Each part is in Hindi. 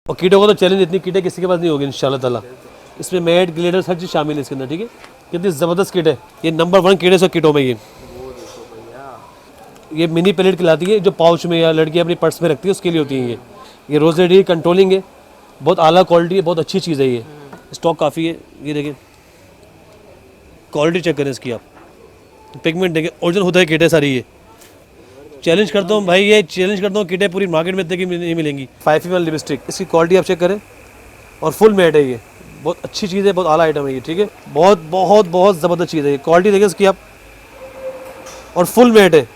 और कीटों का तो चैलेंज इतनी कीटें किसी के पास नहीं होगी इंशाल्लाह ताला। इसमें मैट ग्लेडर्स हर चीज़ शामिल है इसके अंदर, ठीक है। कितनी ज़बरदस्त किट है, ये नंबर 1 किट है सब किटों में। ये मिनी पैलेट खिलाती है, जो पाउच में या लड़की अपनी पर्स में रखती है उसके लिए होती है। ये रोजेडी कंट्रोलिंग है, बहुत आला क्वालिटी है, बहुत अच्छी चीज़ है। ये स्टॉक काफ़ी है। ये देखिए क्वालिटी चेक करें इसकी आप, पिगमेंट देखिए ओरिजिनल होता है किटें सारी। ये चैलेंज करता हूँ भाई, ये चैलेंज करता हूँ किटें पूरी मार्केट में इतने की नहीं मिलेंगी। 5 ml लिपस्टिक, इसकी क्वालिटी आप चेक करें और फुल मैट है। ये बहुत अच्छी चीज़ है, बहुत आला आइटम है ये, ठीक है। बहुत बहुत बहुत ज़बरदस्त चीज़ है ये, क्वालिटी देखिए इसकी आप, और फुल मैट है।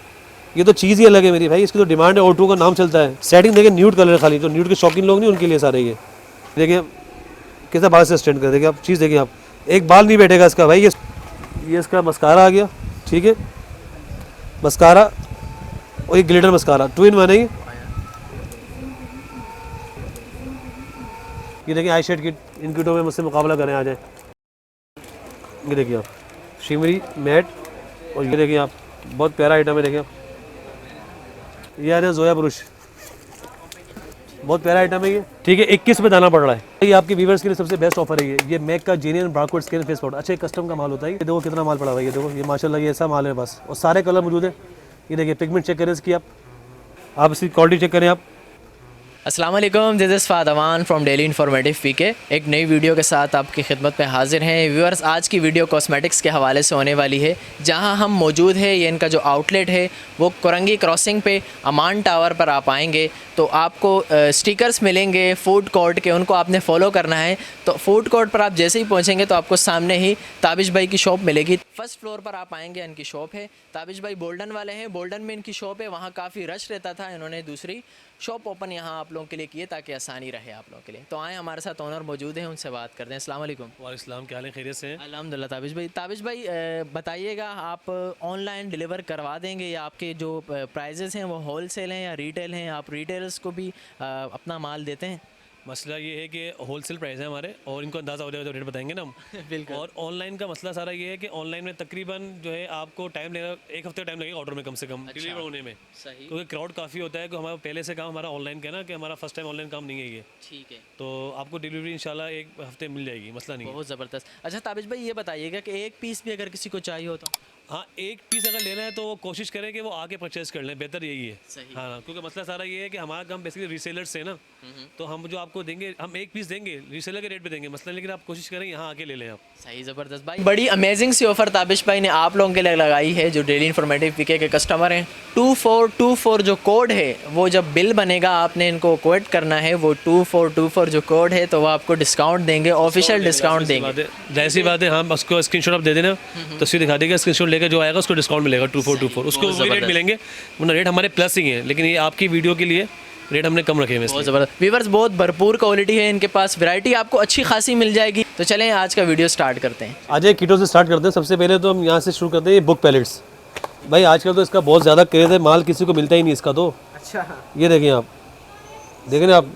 ये तो चीज़ ही अलग है मेरी भाई, इसकी तो डिमांड है, O2 का नाम चलता है। सेटिंग देखिए न्यूड कलर है खाली, तो न्यूड के शौकीन लोग नहीं उनके लिए सारे। ये देखिए कैसा बाल से स्टैंड कर, देखिए आप चीज़ देखिए आप, एक बाल नहीं बैठेगा इसका भाई। ये इसका मस्कारा आ गया, ठीक है, मस्कारा और ये ग्लिटर मस्कारा 2 in 1 है। ये देखिए आई शेड किट, इन किटों में मुझसे मुकाबला करें आ जाए। ये देखिए आप शिमरी मैट, और ये देखिए आप बहुत प्यारा आइटम है। देखिए ये आ रहा है जोया ब्रुश, बहुत प्यारा आइटम है ये, ठीक है। 21 में दाना पड़ रहा है। ये आपके व्यूअर्स के लिए सबसे बेस्ट ऑफर है ये मैक का genuine barcode skin face powder. अच्छा कस्टम का माल होता है ये, देखो कितना माल पड़ा हुआ है। ये देखो ये माशाल्लाह ये ऐसा माल है बस, और सारे कलर मौजूद है। ये देखिए पिगमेंट चेक करें इसकी आप इसकी क्वालिटी चेक करें आप। अस्सलाम वालेकुम, दिस इज़ फादवान फ्रॉम डेली इन्फॉर्मेटिव पीके। एक नई वीडियो के साथ आपकी खिदमत में हाजिर हैं व्यूअर्स। आज की वीडियो कॉस्मेटिक्स के हवाले से होने वाली है। जहां हम मौजूद है, ये इनका जो आउटलेट है वो कुरंगी क्रॉसिंग पे अमान टावर पर आप आएंगे तो आपको स्टिकर्स मिलेंगे फूड कोर्ट के, उनको आपने फॉलो करना है। तो फूड कोर्ट पर आप जैसे ही पहुँचेंगे तो आपको सामने ही ताबिश भाई की शॉप मिलेगी। फर्स्ट फ्लोर पर आप आएँगे, इनकी शॉप है। ताबिश भाई बोल्डन वाले हैं, बोल्डन में इनकी शॉप है। वहाँ काफ़ी रश रहता था, इन्होंने दूसरी शॉप ओपन यहाँ आप लोगों के लिए किए ताकि आसानी रहे आप लोगों के लिए। तो आए, हमारे साथ ओनर मौजूद हैं, उनसे बात करते हैं। अस्सलाम वालेकुम। वालेकुम, क्या हाल है, खैरियत से हैं? अल्हम्दुलिल्लाह। ताबिश भाई बताइएगा, आप ऑनलाइन डिलीवर करवा देंगे या आपके जो प्राइजेस हैं वो होलसेल हैं या रिटेल हैं? आप रिटेलर्स को भी अपना माल देते हैं? मसला ये है कि होलसेल प्राइस है हमारे, और इनको अंदाज़ा हो जाएगा तो रेट बताएंगे ना हम। बिल्कुल। और ऑनलाइन का मसला सारा ये है कि ऑनलाइन में तकरीबन जो है आपको टाइम लगेगा, 1 हफ्ते टाइम लगेगा ऑर्डर में कम से कम डिलीवर होने में। सही। क्योंकि क्राउड काफ़ी होता है। कि हमारा पहले से काम हमारा ऑनलाइन का है ना, कि हमारा फर्स्ट टाइम ऑनलाइन काम नहीं है ये, ठीक है। तो आपको डिलीवरी इंशाल्लाह 1 हफ्ते मिल जाएगी, मसला नहीं है। बहुत ज़बरदस्त। अच्छा ताबिश भाई ये बताइएगा कि एक पीस भी अगर किसी को चाहिए हो तो? हाँ, 1 पीस अगर लेना है तो वो कोशिश करें कि वो आके परचेज कर लें, बेहतर यही है। सही। हाँ, क्योंकि मसला सारा ये है कि हमारा काम बेसिकली रीसेलर्स है ना, तो हम जो आपको देंगे, हम 1 पीस देंगे रीसेलर के रेट पे देंगे, मसला, लेकिन आप कोशिश करें यहाँ आके ले लें आप। सही, ज़बरदस्त भाई। बड़ी अमेजिंग सी ऑफ़र ताबिश भाई ने आप लोगों के लिए लगाई है जो डेली इन्फॉर्मेटिव पीके के कस्टमर हैं। 2424 जो कोड है वो जब बिल बनेगा आपने इनको कोट करना है, वो 2424 जो कोड है तो वो आपको डिस्काउंट देंगे, ऑफिशियल डिस्काउंट देंगे। जैसी बात है, हम उसको स्क्रीनशॉट आप दे देना, तस्वीर दिखा देगा, स्क्रीनशॉट लेकर जो आएगा उसको डिस्काउंट मिलेगा 2424, उसको वही रेट मिलेंगे, वरना रेट हमारे प्लस ही है, लेकिन ये आपकी वीडियो के लिए रेट हमने कम रखे हुए हैं। बहुत ज़बरदस्त व्यूअर्स, बहुत भरपूर क्वालिटी है इनके पास, वैरायटी आपको अच्छी खासी मिल जाएगी। तो चलें आज का वीडियो स्टार्ट करते हैं। आज एक किटो से स्टार्ट करते हैं। सबसे पहले तो हम यहाँ से शुरू करते हैं, ये बुक पैलेट्स। भाई आजकल तो इसका बहुत ज़्यादा क्रेज़ है, माल किसी को मिलता ही नहीं इसका तो। अच्छा, ये देखिए आप, देखें ना आप,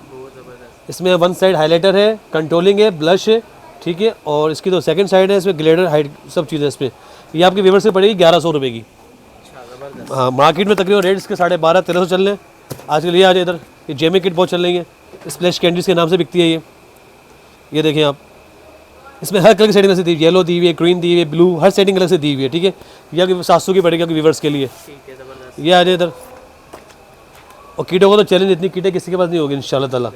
इसमें 1 साइड हाईलाइटर है, कंट्रोलिंग है, ब्लश है, ठीक है, और इसकी तो सेकंड साइड है, इसमें ग्लेडर हाइट सब चीज़ें इसमें। ये आपके व्यूअर्स से पड़ेगी 1100 रुपये की। हाँ, मार्केट में तकरीबन रेट इसके 1250-1300 चल रहे हैं आजकल। ये आ जाए इधर, ये जेमी किट बहुत चल रही है, स्प्लैश कैंडीज के नाम से बिकती है ये देखिए आप, इसमें हर कलर की सेटिंग से दी हुई है, येलो दी हुई है, ग्रीन दी हुई है, ब्लू, हर सेटिंग अलग से दी हुई है, ठीक है। ये आपकी 700 की पड़ेगी आपके व्यूअर्स के लिए। ये आ जाए इधर, और कीटों का तो चैलेंज इतनी कीटें किसी के पास नहीं होगी इंशाल्लाह ताला।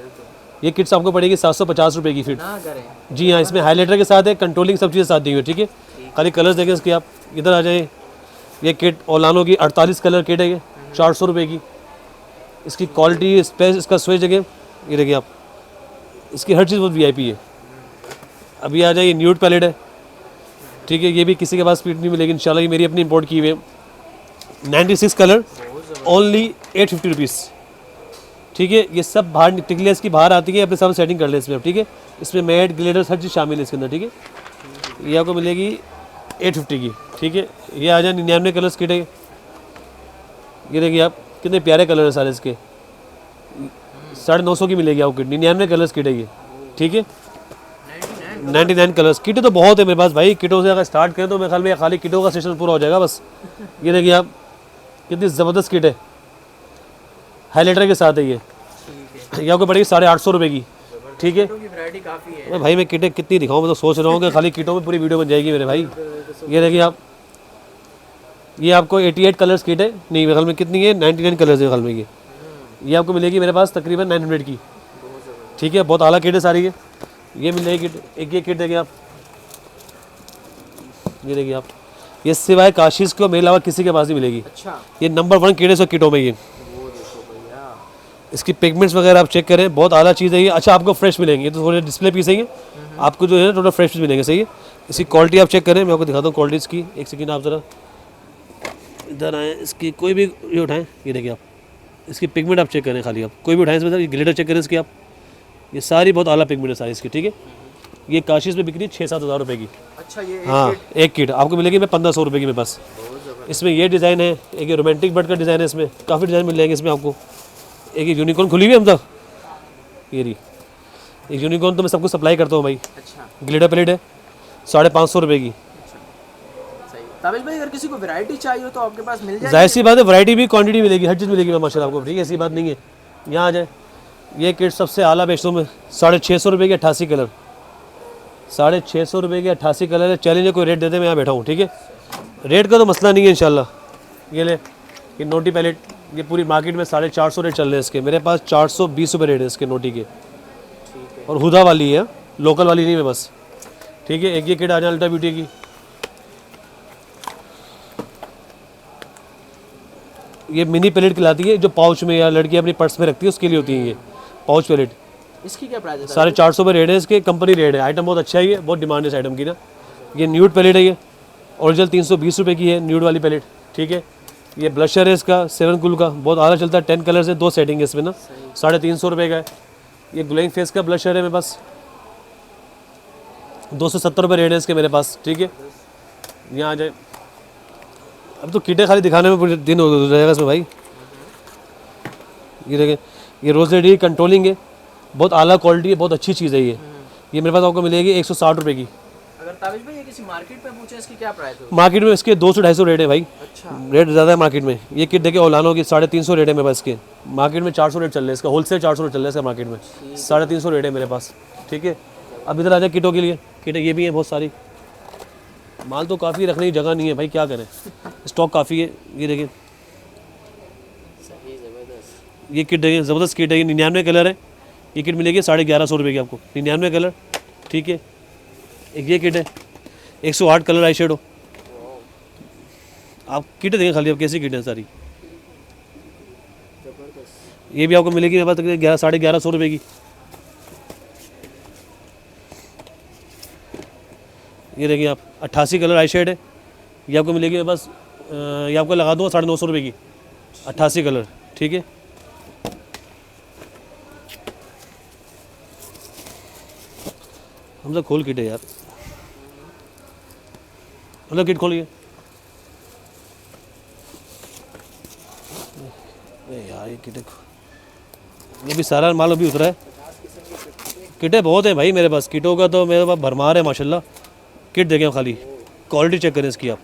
ये किट्स आपको पड़ेगी 750 रुपये की फिट। जी हाँ, इसमें हाईलाइटर के साथ है, कंट्रोलिंग सब चीज़ें साथ दी हुई है, ठीक है। खाली कलर्स देखें इसके आप, इधर आ जाए। ये किट ओलानो की 48 कलर किट है, ये 400 रुपये की। इसकी क्वालिटी, स्पेस, इसका स्विच देखें, ये देखिए आप, इसकी हर चीज़ बहुत VIP है। अभी आ जाए, ये न्यूड पैलेट है, ठीक है, ये भी किसी के पास स्पीड नहीं मिलेगी इंशाल्लाह, ये मेरी अपनी इंपोर्ट की हुई है। 96 कलर, ओनली 850 रुपीज़, ठीक है। ये सब बाहर टिकलियाँ इसकी बाहर आती है, अपने साथ सेटिंग कर ले इसमें, ठीक है। इसमें मैट ग्लेडर्स हर चीज़ शामिल है इसके अंदर, ठीक है। ये आपको मिलेगी 850 की, ठीक है। ये आ जाए 99 कलर्स किट है। ये देखिए आप, कितने प्यारे कलर है सारे इसके, 950 की मिलेगी आपको किट, 99 कलर्स किट है ये, ठीक है। 99 कलर्स किट तो बहुत है मेरे पास भाई। किटों से अगर स्टार्ट करें तो मेरे ख्याल में खाली किटों का सेशन पूरा हो जाएगा बस। ये देखिए आप, कितनी ज़बरदस्त किट है, हाईलाइटर के साथ है ये आपको पड़ेगी 850 रुपये की। ठीक है की वैरायटी काफ़ी है। अरे भाई मैं किटें कितनी दिखाऊँ, मैं तो सोच रहा हूँ कि खाली किटों में पूरी वीडियो बन जाएगी मेरे भाई। ये देखिए आप, ये आपको 88 कलर्स किट है, नहीं मेरे ख्याल में कितनी है 99 कलर्स है ख्याल में। ये आपको मिलेगी मेरे पास तकरीबन 900 की, ठीक है। बहुत आला किट है सारी। ये मिल जाएगी किट, एक ये किट देखिए आप, ये देखिए आप, ये सिवाय काशीज़ को मेरे अलावा किसी के पास नहीं मिलेगी। अच्छा, ये नंबर 1 किट है सब किटों में। ये वो देखो भैया, इसकी पिगमेंट्स वगैरह आप चेक करें, बहुत आला चीज़ है ये। अच्छा आपको फ्रेश मिलेंगे, तो थोड़े डिस्प्ले पीस है ये, आपको जो है थोड़ा फ्रेश मिलेंगे, सही है। इसकी क्वालिटी आप चेक करें, मैं आपको दिखाता हूँ क्वालिटी इसकी। एक सेकंड आप ज़रा इधर आए, इसकी कोई भी ये उठाएं, ये देखिए आप, इसकी पिगमेंट आप चेक करें खाली, आप कोई भी उठाएं इसमें, ये ग्लिटर चेक करें इसकी आप, ये सारी बहुत आला पिगमेंट है सारी इसकी, ठीक है। ये काशीज़ में बिक्री 6-7 हज़ार रुपये की। अच्छा, ये हाँ एक किट आपको मिलेगी मैं 1500 रुपये की मेरे पास। इसमें ये डिज़ाइन है, एक ये रोमांटिक बर्ड का डिज़ाइन है, इसमें काफ़ी डिज़ाइन मिल जाएंगे इसमें आपको। एक ये यूनिकॉर्न खुली हुई है मतलब, ये रही एक यूनिकॉर्न, तो मैं सबको सप्लाई करता हूँ भाई। अच्छा, ग्लिटर प्लेट है 550 रुपये की। सही। ताबिश भाई, अगर किसी को वैरायटी चाहिए हो तो आपके पास मिल जाएगी? जाहिर सी बात है, वैरायटी भी क्वांटिटी मिलेगी, हर चीज़ मिलेगी माशाल्लाह आपको, ठीक है, ऐसी बात नहीं है। यहाँ आ जाए, ये किट सबसे आला बेचता हूँ मैं 650 रुपये की 88 कलर, 650 रुपये की 88 कलर है। चैलेंज कोई रेट देते मैं यहाँ बैठा हूँ, ठीक है। रेट का तो मसला नहीं है इंशाल्लाह। ये ले, ये नोटी पैलेट, ये पूरी मार्केट में 450 रेट चल रहे हैं इसके, मेरे पास 420 रुपये रेट है इसके नोटी के, और हुदा वाली है, लोकल वाली नहीं है बस, ठीक है। एक ये किट आ जाए अल्ट्रा ब्यूटी की, ये मिनी पैलेट कहलाती है, जो पाउच में या लड़की अपनी पर्स में रखती है उसके लिए होती है ये पाउच पैलेट। इसकी क्या प्राइस है? 450 रुपये रेट है इसके, कंपनी रेट है। आइटम बहुत अच्छा है, ये बहुत डिमांड है इस आइटम की ना। ये न्यूड पैलेट है, ये ओरिजिनल 320 रुपये की है, न्यूड वाली पैलेट, ठीक है। ये ब्लशर है इसका 7 कूल का, बहुत आला चलता है, 10 कलर्स है, 2 सेटिंग है इसमें ना, 350 रुपये का है। ये ग्लोइंग फेस का ब्लशर है मेरे पास, 270 रुपये रेट है इसके मेरे पास, ठीक है। यहाँ आ जाए, अब तो किटें खाली दिखाने में पूरे दिन हो जाएगा इसमें भाई। ये देखें, ये रोज रेडी कंट्रोलिंग है, बहुत आला क्वालिटी है, बहुत अच्छी चीज़ है ये मेरे पास आपको मिलेगी 160 रुपये की। अगर ताबिश भाई ये किसी मार्केट में पूछे इसकी क्या प्राइस है? मार्केट में इसके 200-250 रेट है भाई। अच्छा, रेट ज़्यादा है मार्केट में। ये किट देखिए ओलानो की 350 रेट है मेरे पास इसके, मार्केट में 400 रेट चल रहा है इसका, होलसेल 400 रेट चल रहा है इसका मार्केट में, 350 रेट है मेरे पास, ठीक है। अब इधर आ जाए किटों के लिए, किटें ये भी हैं बहुत सारी, माल तो काफ़ी रखने की जगह नहीं है भाई, क्या करें, स्टॉक काफ़ी है। ये देखिए, ये किट देखिए, ज़बरदस्त किट है, ये 99 कलर है। ये किट मिलेगी 1150 रुपये की आपको, 99 कलर, ठीक है। एक ये किट है 108 कलर आई शेडो। आप किट देखें खाली, आप कैसी किट है सारी। ये भी आपको मिलेगी मेरे पास 1150 रुपये की। ये देखिए आप, 88 कलर आई शेड है, ये आपको मिलेगी मेरे पास, ये आपको लगा दूँगा 950 रुपये की, 88 कलर, ठीक है। हमसे खोल किट है यार, मतलब किट खोलिए यार, ये किट, ये भी सारा माल अभी उतरा है। किटें बहुत है भाई मेरे पास, किटों का तो मेरे पास भरमार है माशाल्लाह। किट देखें खाली, क्वालिटी चेक करें इसकी आप,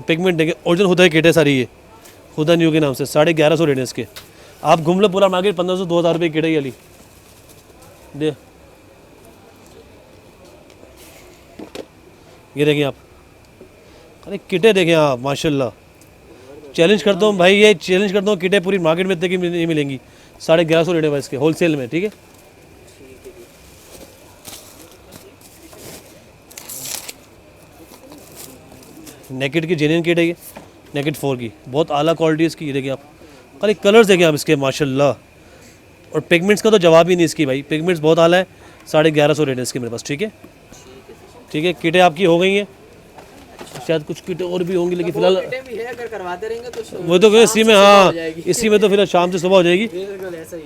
पिगमेंट देखें, ओरिजिनल हुदा किट है सारी, ये हुदा न्यू के नाम से 1150 रेट है इसके। आप घूम लो पूरा मार्केट, 1500-2000 रुपये किट है ये वाली। दे ये देखिए आप, अरे किटें देखें आप माशाल्लाह। चैलेंज करता हूँ भाई, ये चैलेंज करता हूँ, किटें पूरी मार्केट में इतने की नहीं मिलेंगी। 1150 रेट है इसके होलसेल में, ठीक है। नेकेड की जेन्युइन किट है ये, नेकेड 4 की, बहुत आला क्वालिटी इसकी। ये देखिए आप, खाली कलर्स देखिए आप इसके माशाल्लाह, और पिगमेंट्स का तो जवाब ही नहीं इसकी भाई, पिगमेंट्स बहुत आला है। 1150 रेट है इसके मेरे पास, ठीक है, ठीक है। किटें आपकी हो गई हैं, शायद कुछ किटें और भी होंगी, लेकिन फिलहाल भी है, अगर करवाते रहेंगे तो वो तो इसी में, हाँ इसी में तो फिलहाल शाम से सुबह हो जाएगी,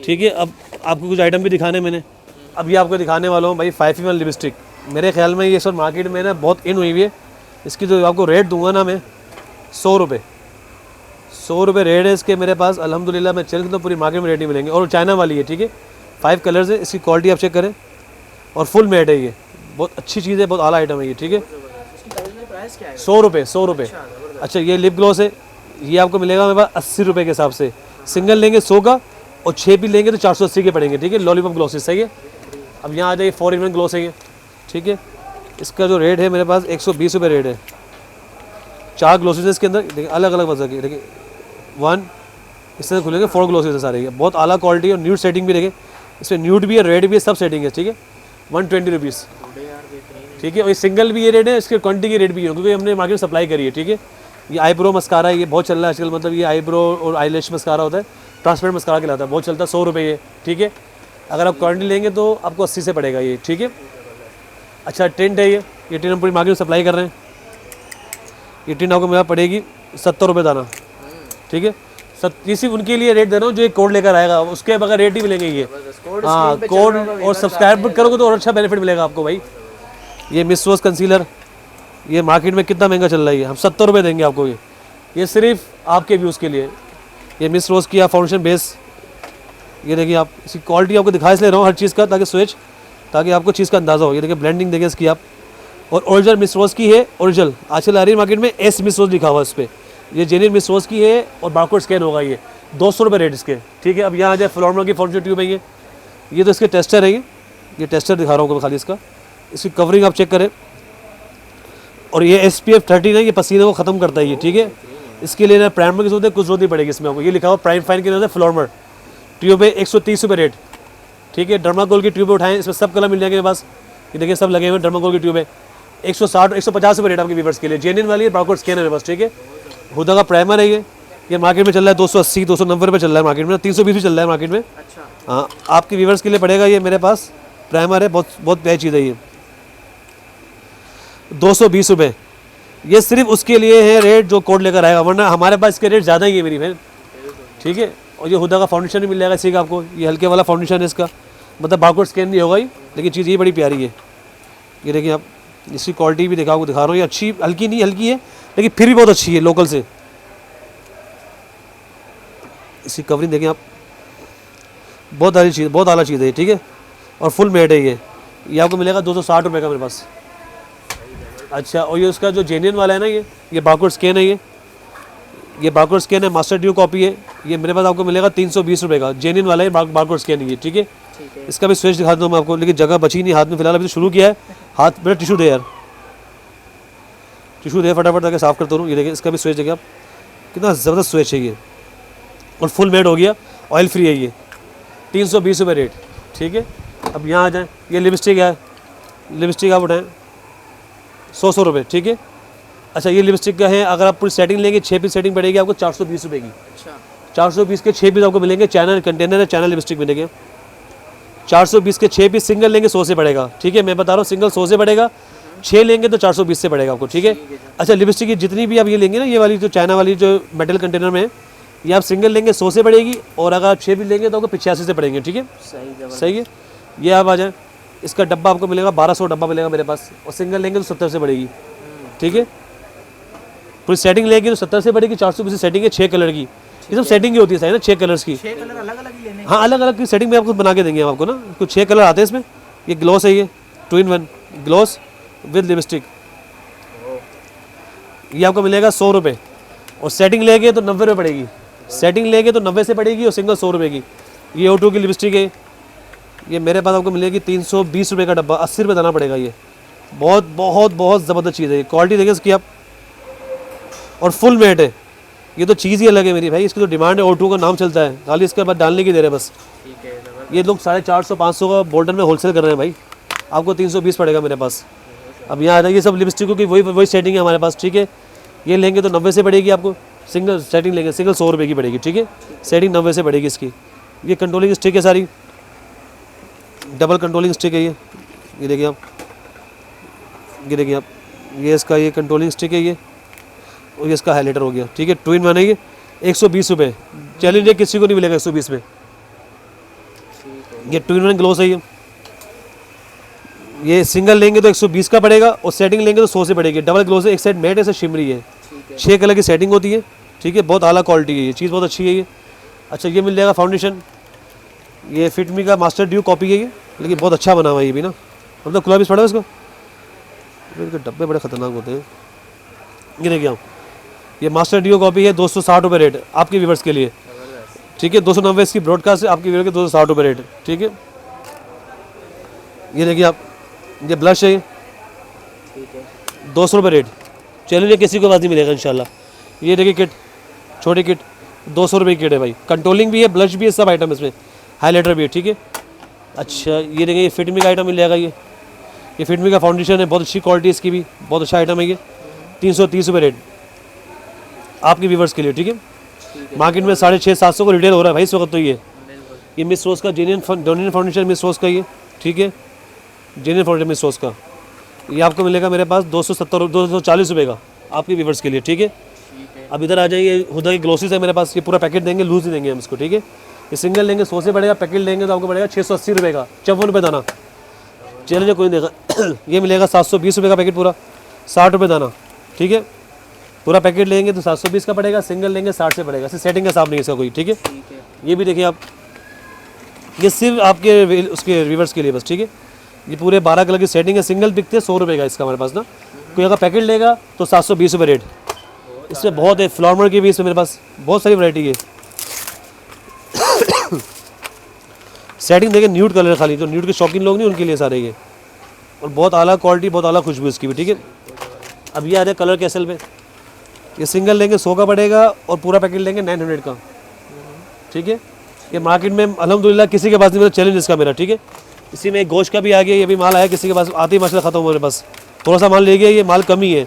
ठीक है। अब आपको कुछ आइटम भी दिखाने मैंने, अब ये आपको दिखाने वाला हूँ भाई 5-in-1 लिपस्टिक। मेरे ख्याल में ये सब मार्केट में ना बहुत इन हुई है। इसकी जो आपको रेट दूंगा ना मैं, 100 रुपये, 100 रुपये रेट है इसके मेरे पास। अल्हम्दुलिल्लाह मैं चैलेंज तो पूरी मार्केट में रेट नहीं मिलेंगे, और चाइना वाली है, ठीक है। 5 कलर्स है, इसकी क्वालिटी आप चेक करें, और फुल मैट है, ये बहुत अच्छी चीज़ है, बहुत आला आइटम है ये, ठीक है। 100 रुपये, 100 रुपये। अच्छा ये लिप ग्लॉस है, ये आपको मिलेगा मेरे पास 80 रुपये के हिसाब से। सिंगल लेंगे 100 का, और 6 भी लेंगे तो 480 के पड़ेंगे, ठीक है। लॉलीपॉप ग्लॉसेस, सही है। अब यहाँ आ जाइए 4-in-1 ग्लोस है ये, ठीक है। इसका जो रेट है मेरे पास 120 रुपये रेट है। 4 ग्लोसेस है इसके अंदर, देखिए अलग अलग वजह के, देखिए 1 इस तरह खुलेंगे, 4 ग्लोसेस है सारे, ये बहुत आला क्वालिटी और न्यूड सेटिंग भी देखिए, इसमें न्यूड भी है, रेड भी है, सब सेटिंग है, ठीक है। 120 रुपीज़, ठीक है। और ये सिंगल भी ये रेट है, इसके क्वान्टिटी की रेट भी है, क्योंकि हमने मार्केट में सप्लाई करी है, ठीक है। ये आईब्रो मस्कारा है, ये बहुत चल रहा है आजकल, मतलब ये आईब्रो और आईलैश मस्कारा होता है, ट्रांसपेरेंट मस्कारा कहलाता है, बहुत चलता है, 100 रुपये ये, ठीक है। अगर आप क्वान्टिटी लेंगे तो आपको 80 से पड़ेगा ये, ठीक है। अच्छा टेंट है, ये टेंट हम पूरी मार्केट में सप्लाई कर रहे हैं। ये टेंट आपको मेरा पड़ेगी 70 रुपये दाना, ठीक है। ये सिर्फ उनके लिए रेट दे रहा हूँ जो एक कोड लेकर आएगा, उसके बगैर रेट ही मिलेंगे ये। हाँ कोड और सब्सक्राइब करोगे तो और अच्छा बेनिफिट मिलेगा आपको भाई। ये मिस रोज कंसीलर, ये मार्केट में कितना महंगा चल रहा है, ये हम 70 रुपये देंगे आपको ये सिर्फ आपके व्यूज़ के लिए। ये मिस रोज की फाउंडेशन बेस, ये देखिए आप, इसकी क्वालिटी आपको दिखा इसलिए रहा हूँ हर चीज़ का, ताकि स्विच, ताकि आपको चीज़ का अंदाज़ा हो। ये देखिए ब्लेंडिंग देखिए इसकी आप, और ओरिजिनल मिस रोज की है, ओरिजिनल आजकल आ रही है मार्केट में, एस मिस रोज लिखा हुआ है इस पर, ये जेन्युइन मिस रोज की है और बारकोड स्कैन होगा ये, 200 रुपये रेट इसके, ठीक है। अब यहाँ आ जाए फ्लोरमा की फाउंडेशन ट्यूब है ये तो इसके टेस्टर है, ये टेस्टर दिखा रहा हूँ आपको खाली इसका, इसकी कवरिंग आप चेक करें। और ये SPF 30 है, ये पसीने को ख़त्म करता है ये, ठीक है। इसके लिए ना प्राइमर की जरूरत है, कुछ जरूरत नहीं पड़ेगी इसमें आपको। ये लिखा हुआ प्राइम फाइन के अंदर फ्लोरमर ट्यूब है, 130 रुपये रेट, ठीक है। डर्माकोल की ट्यूब उठाएं, इसमें सब कलर मिल जाएंगे मेरे पास, ये देखिए सब लगे हुए डर्माकोल की ट्यूब है, 160-150 रुपये रेट आपके व्यूवर्स के लिए, जेन्युइन वाली है, बारकोड स्कैन है मेरे पास, ठीक है। हुदा का प्राइमर है ये मार्केट में चल रहा है 280-290 रुपये चल रहा है मार्केट में, 320 भी चल रहा है मार्केट में। हाँ आपके व्यूवर्स के लिए पड़ेगा ये मेरे पास प्राइमर है, बहुत प्यारी चीज़ है ये, 220 रुपये। ये सिर्फ उसके लिए है रेट जो कोड लेकर आएगा, वरना हमारे पास इसके रेट ज़्यादा ही है मेरी बहन, ठीक है। और ये हुदा का फाउंडेशन भी मिल जाएगा इसी का आपको, ये हल्के वाला फाउंडेशन है इसका, मतलब बारकोड स्कैन नहीं होगा ही, लेकिन चीज़ ये बड़ी प्यारी है। ये देखिए आप, इसकी क्वालिटी भी आपको दिखा रहा हूँ, ये अच्छी, हल्की नहीं हल्की है, लेकिन फिर भी बहुत अच्छी है लोकल से। इसकी कवरिंग देखें आप, बहुत आली चीज़, बहुत आला चीज़ है, ठीक है। और फुल मेड है ये आपको मिलेगा 260 रुपये का मेरे पास। अच्छा, और ये उसका जो जेन्युइन वाला है ना, ये बारकोड स्कैन है, ये बारकोड स्कैन है, मास्टर ड्यू कॉपी है, ये मेरे पास आपको मिलेगा 320 रुपये का, जेन्युइन वाला है, बारकोड स्कैन है ये, ठीक है। इसका भी स्विच दिखा दूँ मैं आपको, लेकिन जगह बची नहीं हाथ में, फिलहाल अभी तो शुरू किया है, हाथ मेरा टिशू दे यार, टिशू दे फटाफट ताकि साफ़ करता हूँ। ये देखिए इसका भी स्विच देखिए आप, कितना ज़बरदस्त स्विच है ये, और फुल मेड हो गया, ऑयल फ्री है ये, 320 रुपये रेट, ठीक है। अब यहाँ आ जाएँ, ये लिपस्टिक है, लिपस्टिक आप उठाएँ 100 रुपये, ठीक है। अच्छा ये लिपस्टिक का है, अगर आप पूरी सेटिंग लेंगे 6 पीस सेटिंग पड़ेगी आपको 420 रुपये की। अच्छा 420 के 6 पीस आपको मिलेंगे, चाइना कंटेनर है, चाइना लिपस्टिक मिलेंगे। 420 के 6 पीस सिंगल लेंगे 100 से पड़ेगा, ठीक है। मैं बता रहा हूँ सिंगल 100 से पड़ेगा, 6 लेंगे तो 420 से पड़ेगा आपको, ठीक है। अच्छा लिपस्टिक की जितनी भी आप ये लेंगे ना, ये वाली जो चाइना वाली जो मेटल कंटेनर में है, ये आप सिंगल लेंगे 100 से पड़ेगी, और अगर आप 6 पीस लेंगे तो आपको 85 से पड़ेंगे, ठीक है। सही है। ये आप आ जाए, इसका डब्बा आपको मिलेगा 1200 डब्बा मिलेगा मेरे पास, और सिंगल लेंगे तो 70 से पड़ेगी, ठीक है। पूरी सेटिंग लेंगे तो 70 से पड़ेगी, 420 से सेटिंग है 6 कलर की, ये सब सेटिंग ही होती है, सही ना, 6 कलर्स की, 6 कलर अलग अलग ही लेने। हाँ अलग अलग की सेटिंग में आपको बना के देंगे हम आपको ना, कुछ 6 कलर आते हैं इसमें। ये ग्लॉस है, ये 2-in-1 ग्लॉस विद लिपस्टिक, ये आपको मिलेगा 100 रुपये, और सेटिंग लेंगे तो 90 रुपये पड़ेगी, सेटिंग लेंगे तो 90 से पड़ेगी, और सिंगल 100 रुपये की। ये O2 की लिपस्टिक है, ये मेरे पास आपको मिलेगी 320 रुपये का डब्बा, 80 रुपये देना पड़ेगा। ये बहुत बहुत बहुत ज़बरदस्त चीज़ है, क्वालिटी देखिए इसकी आप, और फुल मेट है, ये तो चीज़ ही अलग है मेरी भाई, इसकी तो डिमांड है, O2 का नाम चलता है, खाली इसके बाद डालने की दे रहे बस। ये लोग 450-500 का बोल्टन में होलसेल कर रहे हैं भाई, आपको 320 पड़ेगा मेरे पास। अब यहाँ आ जाइए, सब लिपस्टिकों की वही सेटिंग है हमारे पास, ठीक है। ये लेंगे तो 90 से पड़ेगी आपको, सिंगल सेटिंग लेंगे सिंगल 100 रुपये की पड़ेगी, ठीक है। सेटिंग 90 से पड़ेगी इसकी। ये कंट्रोलिंग स्टिक है सारी, डबल कंट्रोलिंग स्टिक है ये देखिए आप, ये देखिए आप, ये इसका ये कंट्रोलिंग स्टिक है ये, और ये इसका हाईलाइटर हो गया, ठीक है। 2-in-1 है ये, 120 रुपये, चैलेंज है किसी को नहीं मिलेगा 120 में। ये 2-in-1 ग्लोस है ये सिंगल लेंगे तो 120 का पड़ेगा, और सेटिंग लेंगे तो 100 से पड़ेगी। डबल ग्लोस है, एक साइड मैट है, ऐसे शिमरी है, 6 कलर की सेटिंग होती है, ठीक है। बहुत आला क्वालिटी है ये चीज़, बहुत अच्छी है ये। अच्छा ये मिल जाएगा फाउंडेशन, ये फिटमी का मास्टर ड्यू कॉपी है ये, लेकिन बहुत अच्छा बना हुआ है ये भी ना, मतलब खुला भी पड़ा है इसको, इनके डब्बे बड़े ख़तरनाक होते हैं। ये देखिए आप, ये मास्टर ड्यू कॉपी है, 260 रुपये रेट आपके व्यूवर्स के लिए, ठीक है। 290 इसकी ब्रॉडकास्ट है, आपके व्यूवर के 260 रुपये रेट, ठीक है। ये देखिए आप, ये ब्लश है, ठीक है 200 रुपये रेट। चैलेंज किसी को पास नहीं मिलेगा इंशाल्लाह। ये देखिए किट, छोटी किट 200 रुपये की किट है भाई। कंट्रोलिंग भी है, ब्लश भी है, सब आइटम इसमें, हाईलाइटर भी है, ठीक है। अच्छा ये देखिए ये फिटमी का आइटम मिल जाएगा। ये फिटमी का फाउंडेशन है, बहुत अच्छी क्वालिटी इसकी भी, बहुत अच्छा आइटम है ये। 330 रुपये रेट आपके व्यूवर्स के लिए, ठीक है। मार्केट में 650-700 को रिटेल हो रहा है भाई इस वक्त। तो ये मिस रोज का जेन्युइन फाउंडेशन, मिस रोज का ये, ठीक है, जेन्युइन फाउंडेशन मिस रोज का। ये आपको मिलेगा मेरे पास 240 रुपये का आपके व्यूवर्स के लिए, ठीक है। अब इधर आ जाइए, हुदा की ग्लोसेस है मेरे पास, ये पूरा पैकेट देंगे, लूज ही देंगे हम इसको, ठीक है। ये सिंगल लेंगे 100 से पड़ेगा, पैकेट लेंगे तो आपको पड़ेगा 680 रुपये का, 54 रुपये दाना। चलिए कोई नहीं देगा। ये मिलेगा 720 रुपये का पैकेट पूरा, 60 रुपये दाना, ठीक है। पूरा पैकेट लेंगे तो 720 का पड़ेगा, सिंगल लेंगे 60 से पड़ेगा। इससे सेटिंग का हिसाब नहीं इसका कोई, ठीक है। ये भी देखिए आप, ये सिर्फ आपके उसके व्यूवर्स के लिए बस, ठीक है। ये पूरे 12 कलर की सेटिंग है, सिंगल बिकते 100 रुपये का इसका हमारे पास ना। कोई अगर पैकेट लेगा तो 720 रुपये रेट। इसमें बहुत है, फ्लावर की भी इसमें मेरे पास बहुत सारी वैरायटी है। सेटिंग देखिए न्यूड कलर खाली, जो न्यूड के शौकीन लोग नहीं उनके लिए सारे ये, और बहुत आला क्वालिटी, बहुत आला खुशबू इसकी भी, ठीक है। अब ये आ रहा है कलर कैसल पे, ये सिंगल लेंगे 100 का पड़ेगा और पूरा पैकेट लेंगे 900 का, ठीक है। ये मार्केट में अल्हम्दुलिल्लाह किसी के पास नहीं, मेरा चैलेंज इसका मेरा, ठीक है। इसी में एक गोश्त का भी आ गया, ये भी माल आया किसी के पास, आते ही माशाल्लाह ख़त्म हो मेरे पास। थोड़ा सा माल ले गया, ये माल कम ही है,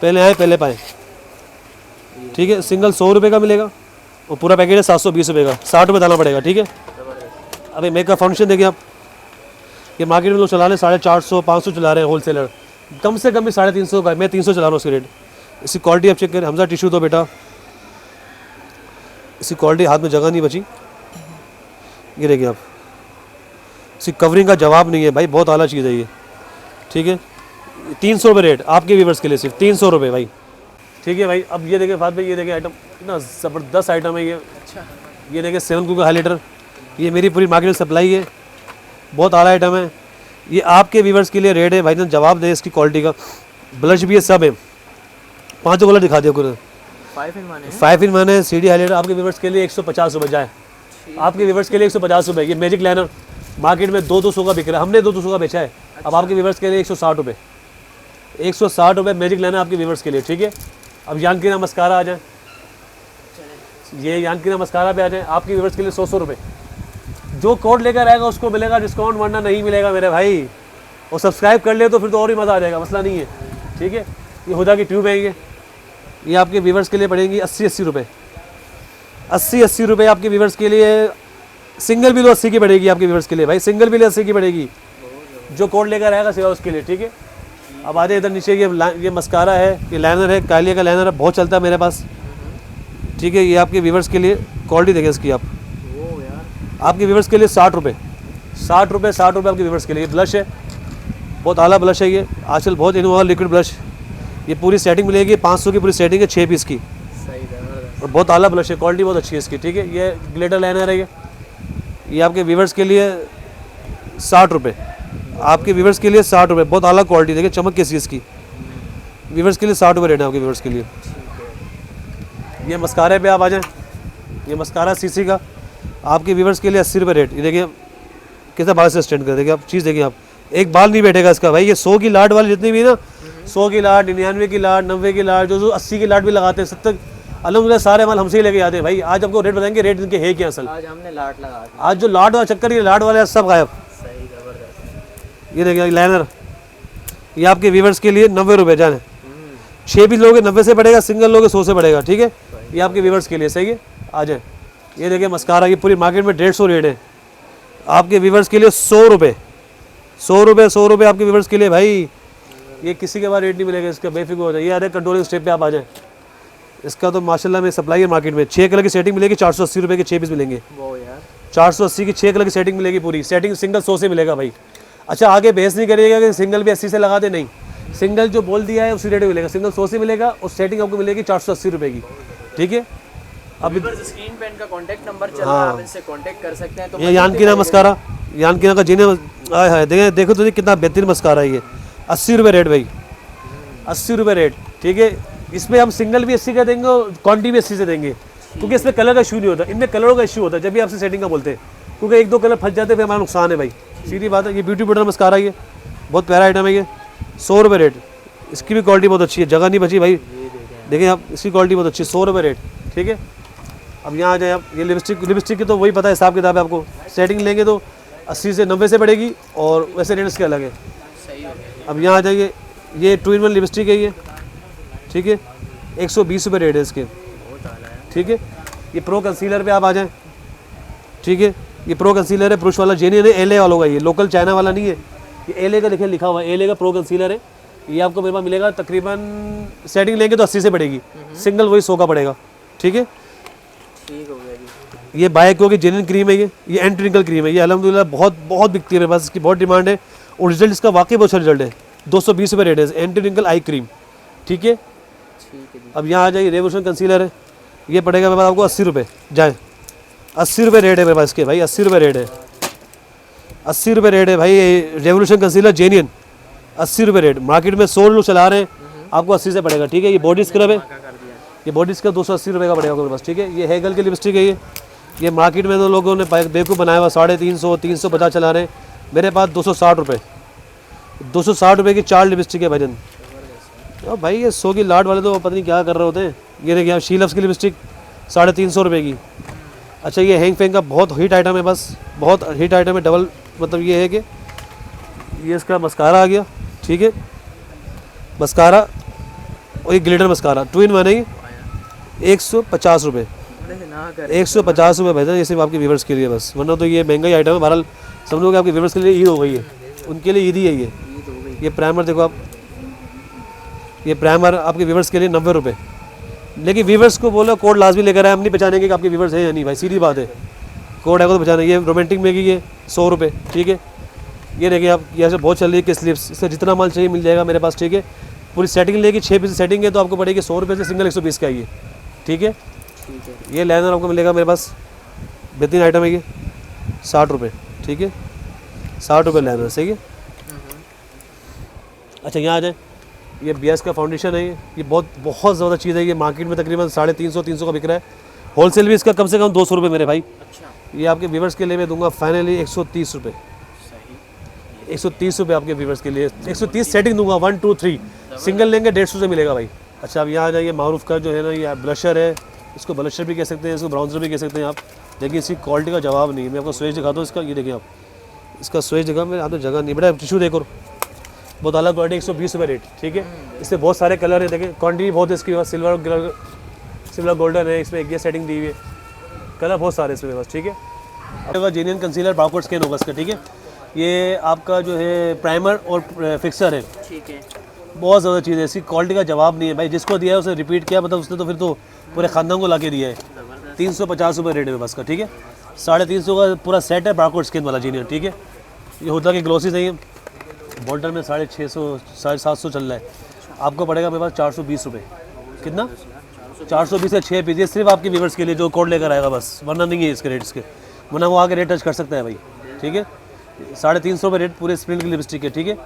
पहले आए पहले पाएँ, ठीक है। सिंगल 100 रुपये का मिलेगा और पूरा पैकेट है 720 रुपये का, 60 रुपये डालना पड़ेगा, ठीक है। अभी मेकअप फाउंडेशन देखिए आप, ये मार्केट में लोग चला रहे 450-500 चला रहे हैं होलसेलर, कम से कम भी 350 का, मैं 300 चला रहा हूँ उसके रेट। इसकी क्वालिटी आप चेक करें। हमजा टिश्यू तो बेटा, इसकी क्वालिटी हाथ में जगह नहीं बची। ये देखिए आप, इसकी कवरिंग का जवाब नहीं है भाई, बहुत आला चीज़ है ये, ठीक है। 300 रुपये रेट आपके व्यूवर्स के लिए, सिर्फ 300 रुपये भाई, ठीक है भाई। अब ये देखिए फात भाई, ये देखिए आइटम कितना ज़बरदस्त आइटम है ये। अच्छा, ये देखिए 7 का हाईलाइटर, ये मेरी पूरी मार्केट में सप्लाई है, बहुत आला आइटम है ये। आपके व्यूवर्स के लिए रेट है भाई, जवाब दे इसकी क्वालिटी का। ब्लश भी है, सब है, 5 कलर दिखा दिया पूरे, 5 in 1 है। CD हाईलाइटर आपके व्यूवर्स के लिए 150 रुपये जाए, आपके व्यूवर्स के लिए 150 रुपये। ये मैजिक लाइनर मार्केट में 200 का बिक रहा है, हमने 200 का बेचा है। अब आपके व्यूवर्स के लिए 160 रुपये, 160 रुपये मैजिक लाइनर आपके व्यूवर्स के लिए, ठीक है। अब यांकिना मस्कारा आ जाए, ये यांकिना मस्कारा पे आ जाए, आपके व्यूवर्स के लिए 100 रुपये। जो कोड लेकर आएगा उसको मिलेगा डिस्काउंट, वरना नहीं मिलेगा मेरे भाई। और सब्सक्राइब कर ले तो फिर तो और ही मज़ा आ जाएगा, मसला नहीं है, ठीक है। ये हुदा की ट्यूब है, ये आपके व्यूवर्स के लिए पड़ेंगी 80-80 रुपये, 80-80 रुपये आपके व्यूवर्स के लिए। सिंगल भी लो 80 की पड़ेगी आपके व्यूवर्स के लिए भाई, सिंगल भी ले 80 की पड़ेगी, जो कोड लेकर आएगा सिवा उसके लिए, ठीक है। अब आधे इधर नीचे ये मस्कारा है, ये लाइनर है, कालिया का लाइनर है, बहुत चलता है मेरे पास, ठीक है। ये आपके व्यूवर्स के लिए क्वालिटी देखें इसकी आप, आपके व्यूवर्स के लिए 60 रुपये, 60 रुपये आपके व्यूवर्स के लिए। ये ब्लश है, बहुत आला ब्लश है ये, आजकल बहुत इनोवा लिक्विड ब्लश। ये पूरी सेटिंग मिलेगी, 500 की पूरी सेटिंग है, 6 पीस की, और बहुत आला ब्लश है, क्वालिटी बहुत अच्छी है इसकी, ठीक है। ये ग्लिटर लाइनर है, ये आपके व्यूवर्स के लिए 60 रुपये, आपके व्यूवर्स के लिए 60 रुपये, बहुत आला क्वालिटी देखिए, चमक कैसी इसकी। व्यूवर्स के लिए 60 रुपये रेट है आपके व्यूवर्स के लिए। ये मस्कारे पे आप आ जाएँ, ये मस्कारा CC का आपके व्यूवर्स के लिए 80 रुपये रेट। ये देखिए कितना बाल से स्टैंड कर, देखिए आप चीज़ देखिए आप, एक बाल नहीं बैठेगा इसका भाई। ये 100 की लाट वाली जितनी भी ना, 100 की लाट, 99 की लाट, 90 की लाट, जो 80 की लाट भी लगाते हैं, 70, अल्हम्दुलिल्लाह सारे माल हमसे ही लेके आते हैं भाई। आज आपको रेट बताएंगे, रेट इनके है क्या असल। आज हमने लाट लगा दी, आज जो लाट वाला चक्कर, ये लाट वाले सब गायब। सही ज़बरदस्त। ये देखिए लाइनर, ये आपके व्यूवर्स के लिए 90 रुपये जाने, 6 पीस लोगे 90 से पड़ेगा, सिंगल लोगे 100 से पड़ेगा, ठीक है। ये आपके व्यूवर्स के लिए सही है, आ जाए। ये देखिए मस्कारा की पूरी मार्केट में 150 रेट है, आपके व्यूवर्स के लिए 100 रुपये, 100 रुपये आपके व्यूवर्स के लिए भाई। ये किसी के बाद रेट नहीं मिलेगा इसका, बेफिक्र हो जाए। ये आ रहा है कंट्रोलिंग स्टेप पे आप आ जाएँ, इसका तो माशाल्लाह में सप्लाई है मार्केट में। 6 कलर की सेटिंग मिलेगी, 480 रुपये के 6 पीस मिलेंगे। वो यार 480 की 6 कलर की सेटिंग मिलेगी पूरी, सेटिंग सिंगल 100 से मिलेगा भाई। अच्छा आगे बहस नहीं करिएगा कि सिंगल भी 80 से लगा दे, नहीं, सिंगल जो बोल दिया है उसी रेट में मिलेगा, सिंगल 100 से मिलेगा और सेटिंग आपको मिलेगी 480 रुपये की, ठीक है। अभी स्क्रीन पे इनका कांटेक्ट नंबर चल रहा है, आप इनसे कांटेक्ट कर सकते हैं। तो ये यांकिना मस्कारा, यांकिना का जीने है, देखो तो कितना बेहतरीन मस्कारा है ये, 80 रुपये रेट भाई, 80 रुपये रेट, ठीक है। इसमें हम सिंगल भी 80 का देंगे और क्वांटिटी भी 80 से देंगे, क्योंकि इसमें कलर का इशू नहीं होता, इनमें कलरों का इशू होता है जब भी आपसे सेटिंग का बोलते हैं, क्योंकि 1-2 कलर फंस जाते हैं फिर हमारा नुकसान है भाई। सीधी बात है। ये ब्यूटी बटर मस्कारा, ये बहुत प्यारा आइटम है ये, 100 रुपये रेट। इसकी भी क्वालिटी बहुत अच्छी है, जगह नहीं बची भाई, देखें आप, इसकी क्वालिटी बहुत अच्छी है, 100 रुपये रेट, ठीक है। अब यहाँ आ जाए आप, ये लिपस्टिक की तो वही पता है हिसाब किताब है आपको, सेटिंग लेंगे तो 80 से 90 से पड़ेगी और वैसे रेट इसके अलग है। अब यहाँ आ जाइए, ये 2-in-1 लिपस्टिक है ये, ठीक है, 120 रुपये रेट है इसके, ठीक है। ये प्रो कंसीलर पे आप आ जाएं, ठीक है, ये प्रो कंसीलर है, पुरुष वाला, जेन्युइन है, एलए वालों का, ये लोकल चाइना वाला नहीं है, ये एलए का देखिए लिखा हुआ है, एलए का प्रो कंसीलर है। ये आपको मेरे पास मिलेगा तकरीबन, सेटिंग लेंगे तो 80 से पड़ेगी, सिंगल वही 100 का पड़ेगा, ठीक है। ठीक हो गया जी। ये बायको की जेन्युइन क्रीम है, ये एंटी रिंकल क्रीम है, ये अल्हम्दुलिल्लाह बहुत बिकती है मेरे पास, इसकी बहुत डिमांड है और रिजल्ट इसका वाकई बहुत अच्छा रिजल्ट है। 220 रुपये रेट है, एंटी रिंकल आई क्रीम, ठीक है। अब यहाँ आ जाइए, रेवोल्यूशन कंसीलर है, ये पड़ेगा मेरे पास आपको 80 रुपये, जाए 80 रुपये रेट है मेरे पास इसके भाई, 80 रुपये रेट है, 80 रुपये रेट है भाई। रेवोल्यूशन कंसीलर जेन्युइन 80 रुपये रेट, मार्केट में 100 लोग चला रहे हैं, आपको 80 से पड़ेगा, ठीक है। ये बॉडी स्क्रब है, ये बॉडी स्क्रब 280 रुपये का पड़ेगा मेरे पास, ठीक है। ये हेगल की लिपस्टिक है, ये मार्केट में तो लोगों ने बेवकूफ़ बनाया हुआ, 350 350 चला रहे हैं, मेरे पास 260 रुपये, 260 रुपये की 4 लिपस्टिक है भाईजन। अब भाई ये 100 की लाट वाले तो पता नहीं क्या कर रहे होते हैं। ये देखिए आप, शीलफ्स की लिपस्टिक 350 रुपये की। अच्छा, ये हैंग फैंग का बहुत हिट आइटम है, बस बहुत हिट आइटम है, डबल मतलब ये है कि ये इसका मस्कारा आ गया, ठीक है, मस्कारा और ये ग्लिटर मस्कारा 2-in-1 है, ये 150 रुपये, 150 रुपये भाई, ये सिर्फ आपके व्यूवर्स के लिए बस, वरना तो ये महंगा ही आइटम है। बहरहाल समझो कि आपके व्यूवर्स के लिए ईद हो गई है, उनके लिए ईद ही है ये। ये प्राइमर देखो आप, ये प्राइमर आपके व्यूवर्स के लिए 90 रुपये, लेकिन व्यूवर्स को बोलो कोड लाजमी लेकर आए, हम नहीं पहचानेंगे कि आपके व्यूवर्स हैं या नहीं भाई, सीधी बात है, कोड है तो पहचाने। ये रोमांटिक में की ये 100 रुपये, ठीक है। ये देखिए आप, ये ऐसे बहुत चल रही है कि स्लिप्स, इससे जितना माल चाहिए मिल जाएगा मेरे पास, ठीक है। पूरी सेटिंग लेगी, 6 पीस सेटिंग है तो आपको पड़ेगी 100 रुपये से, सिंगल 120 का ये, ठीक है। ये लाइनर आपको मिलेगा मेरे पास, बेहतरीन आइटम है ये, 60 रुपये, ठीक है, 60 रुपये लाइनर, सही है। अच्छा, यहाँ आ जाए, ये BS का फाउंडेशन है, ये बहुत ज़्यादा चीज़ है, ये मार्केट में तकरीबन 350 का बिक रहा है, होलसेल भी इसका कम से कम 200 रुपये मेरे भाई। ये आपके व्यूवर्स के लिए मैं दूंगा फाइनली 130 रुपये, 130 रुपये आपके व्यूवर्स के लिए, 130 सेटिंग दूंगा, 1 2 3, सिंगल लेंगे 150 से मिलेगा भाई। अच्छा, अब यहाँ आ जाइए, मारूफ का जो है ना ये ब्लशर है, इसको ब्लशर भी कह सकते हैं, इसको ब्राउन्सर भी कह सकते हैं आप, लेकिन इसकी क्वालिटी का जवाब नहीं है। मैं आपको स्विच दिखा दूँ इसका, ये देखिए आप, इसका स्विच दिखा, मैं आपको जगह नहीं, बेटा टिशू देखो, बहुत अलग क्वालिटी, 120 रुपये रेट, ठीक है। इससे बहुत सारे कलर है, देखें क्वान्टिटी बहुत है इसकी पास, सिल्वर गोल्डन है, इसमें एक ये सेटिंग दी हुई है, कलर बहुत सारे इसमें बस, ठीक है। आपका जेन्युइन कंसीलर बारकोड स्कैन होगा इसका, ठीक है। ये आपका जो है प्राइमर और फिक्सर है, ठीक है, बहुत ज़्यादा चीज़ है, इसकी क्वालिटी का जवाब नहीं है भाई, जिसको दिया है उसे रिपीट किया, मतलब उसने तो फिर तो पूरे ख़ानदान को ला के दिया है। 350 रुपये रेट है बस का, ठीक है, 350 का पूरा सेट है बारकोड स्कैन वाला जेन्युइन, ठीक है। ये होता कि ग्लोसी चाहिए, बॉटल में 650 750 चल रहा है, आपको पड़ेगा मेरे पास 420 रुपये, कितना 420 का 6 पीस, ये सिर्फ आपके व्यूवर्स के लिए जो कोड लेकर आएगा बस, वरना नहीं है इसके रेट्स के, वरना वो आगे रेट टच कर सकता है भाई, ठीक है। 350 रुपये रेट पूरे स्प्रिंट की लिपस्टिक है, ठीक है।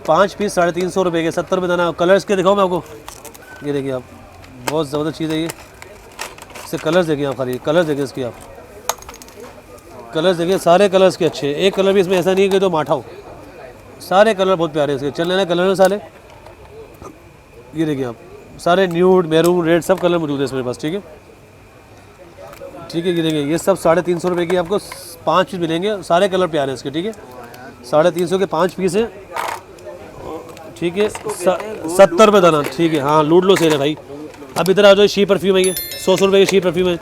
5 पीस 350 रुपये के, 70 रुपये दाना। कलर्स के दिखाओ मैं आपको, ये देखिए आप, बहुत ज़बरदस्त चीज़ है ये, इससे कलर्स देखिए आप, खाली कलर्स देखिए इसके आप, कलर्स देखिए, सारे कलर्स के अच्छे, एक कलर भी इसमें ऐसा नहीं है कि तो माठा हो, सारे कलर बहुत प्यारे इसके, चलने वाले कलर हैं सारे, ये देखिए आप, सारे न्यूड, मैरून, रेड, सब कलर मौजूद है इसमें पास, ठीक है, ठीक है। ये देखिए, ये सब 350 रुपये की आपको 5 पीस मिलेंगे, सारे कलर प्यारे हैं इसके, ठीक है। 350 के 5 पीस हैं, ठीक है, 70 रुपये दाना, ठीक है। हाँ, लूट लो सेल है भाई। अब इधर आ जाओ, शी परफ्यूम है ये, 100 रुपये की शी परफ्यूम है,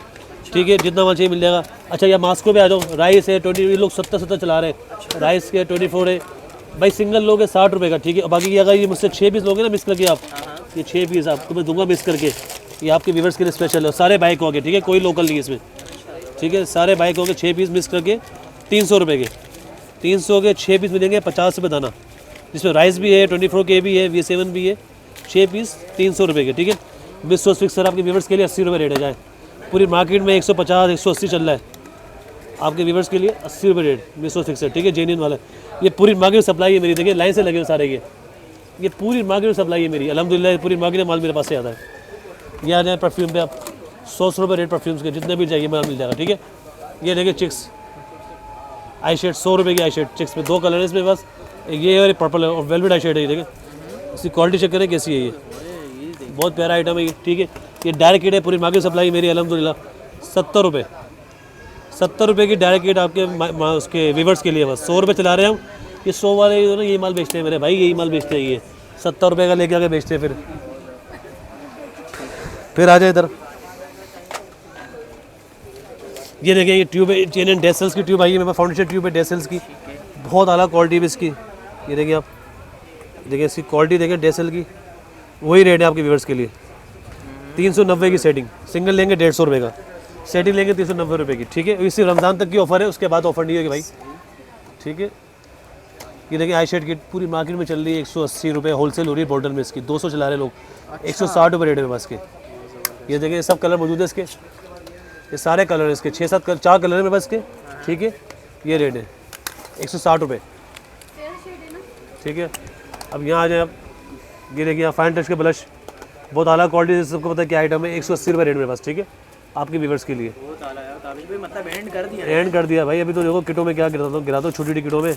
ठीक है, जितना माल चाहिए मिल जाएगा। अच्छा, या मास्को पे आ जाओ, राइस है 20, ये लोग 70 चला रहे हैं, राइस के 24 है भाई, सिंगल लोग है 60 रुपये का, ठीक है। बाकी अगर ये मुझसे 6 पीस लोगे ना मिक्स करके आप, ये 6 पीस आपको मैं दूंगा मिक्स करके, ये आपके व्यूवर्स के लिए स्पेशल है, सारे बाइक हो गए, ठीक है, कोई लोकल नहीं है इसमें, ठीक है, सारे बाइक हो गए, 6 पीस मिक्स करके 300 रुपये के, 300 के 6 पीस मिलेंगे, 50 रुपये दाना, जिसमें राइस भी है, 24 के भी है, V7 भी है, 6 पीस 300 रुपये के, ठीक है। मिस फिक्सर आपके व्यूवर्स के लिए 80 रुपये रेट है, जाए पूरी मार्केट में 150 180 चल रहा है, आपके व्यूवर्स के लिए 80 रुपये रेट मिस फिक्सर, ठीक है, जेन्युइन वाला। ये पूरी मार्केट सप्लाई है मेरी, देखिए लाइन से लगे हुए सारे, ये पूरी मार्केट सप्लाई है मेरी, अल्हम्दुलिल्लाह पूरी मार्केट में माल मेरे पास से आता है। ये आ जाए परफ्यूम पे आप, 100 रुपये रेट परफ्यूम्स के, जितने भी चाहिए माल मिल जाएगा, ठीक है। ये देखिए चिक्स आई शेड 100 रुपये की आई शेड चेक्स में 2 कलर है इसमें बस, एक ये और एक पर्पल है और वेलवेट आई शेड है ये देखें, इसकी क्वालिटी चेक करें कैसी है ये, बहुत प्यारा आइटम है ये। ठीक है, ये डायरेक्ट किट है, पूरी मार्केट सप्लाई मेरी अल्हम्दुलिल्लाह 70 रुपये, 70 रुपये की डायरेक्ट किट आपके उसके वीवर्स के लिए, बस 100 रुपये चला रहे हैं हम। ये 100 वाले जो ना यही माल बेचते हैं मेरे भाई, यही माल बेचते हैं ये 70 रुपये का लेके आके बेचते हैं। फिर आ जाए इधर, ये देखिए ये ट्यूब है, चेन डेसल्स की ट्यूब आई है मेरे पास, फाउंडेशन ट्यूब है डेसल्स की, बहुत आला क्वालिटी है इसकी। ये देखिए आप, देखिए इसकी क्वालिटी देखिए डेसल की, वही रेट है आपके व्यूअर्स के लिए 390 की सेटिंग, सिंगल लेंगे 150 रुपये का, सेटिंग लेंगे 390 रुपये की। ठीक है, इसी रमज़ान तक की ऑफ़र है, उसके बाद ऑफ़र नहीं होगी भाई। ठीक है, ये देखिए आई शेड किट पूरी मार्केट में चल रही है 180 रुपये होलसेल हो रही है बॉटल में इसकी, 200 चला रहे लोग, 160 रुपये रेट है बस के। ये देखिए सब कलर मौजूद है इसके, ये सारे कलर हैं इसके, 6-7 4 कलर है मेरे पास के। ठीक है, ये रेट है 160 रुपये। ठीक है, अब यहाँ आ जाए आप, ये देखिए फाइन टच के ब्लश, बहुत आला क्वालिटी, सबको पता है क्या आइटम है, 180 रुपये रेट मेरे पास। ठीक है, आपके व्यूअर्स के लिए मतलब एंड कर दिया भाई। अभी तो देखो किटों में क्या गिरा दो छोटी छोटी किटों में,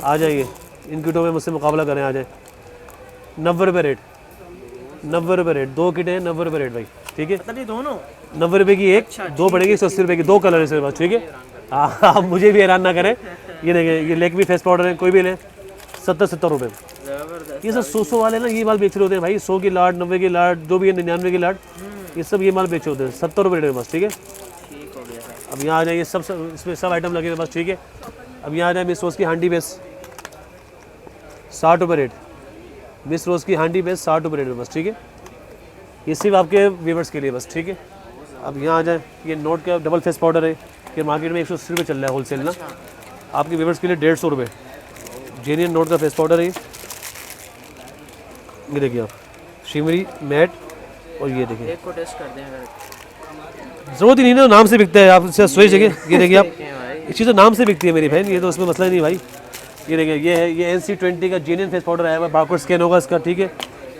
आ जाइए इन किटों में मुझसे मुकाबला करें, आ जाए 90 रुपये रेट, 90 रुपये रेट, 2 किटें हैं 90 रुपये रेट भाई। ठीक है, मतलब ये दोनों 90 रुपये की एक, 2 पड़ेगी 180 रुपये की, 2 कलर है इसके पास। ठीक है, हाँ आप मुझे भी हैरान ना करें। ये देखिए ये लेक भी फेस पाउडर है, कोई भी ले 70 रुपये। ये सब 100 वाले ना ये माल बेच रहे होते हैं भाई, 100 की लाट, 90 की लाट, जो भी है 99 की लाट, ये सब ये माल बेचे होते हैं 70 रुपये रेट बस। ठीक है, अब यहाँ आ जाए, ये सब इसमें सब आइटम लगे हैं बस। ठीक है, अब यहाँ आ जाए मिस रोज़ की हांडी बेस 60 रुपये रेट, मिस रोज़ की हांडी बेस 60 रुपये रेट बस। ठीक है, ये सिर्फ आपके व्यूअर्स के लिए बस। ठीक है, अब यहाँ आ जाए, ये नोट का डबल फेस पाउडर है, ये मार्केट में 180 रुपये चल रहा है होलसेल ना, आपके व्यूअर्स के लिए 150 रुपये। जेन्युइन नोट का फेस पाउडर है ये देखिए आप, शिमरी मैट, और ये देखिए एक को टेस्ट कर दें अगर, ज़रूरत ही नहीं ना, नाम से बिकता है, आप इससे सोच जगह। ये देखिए आप, इस चीज़ तो नाम से बिकती है मेरी बहन, ये तो उसमें मसला ही नहीं भाई। ये देखिए ये है, ये NC20 का जेन्युइन फेस पाउडर आया हुआ, बारकोड स्कैन होगा इसका। ठीक है,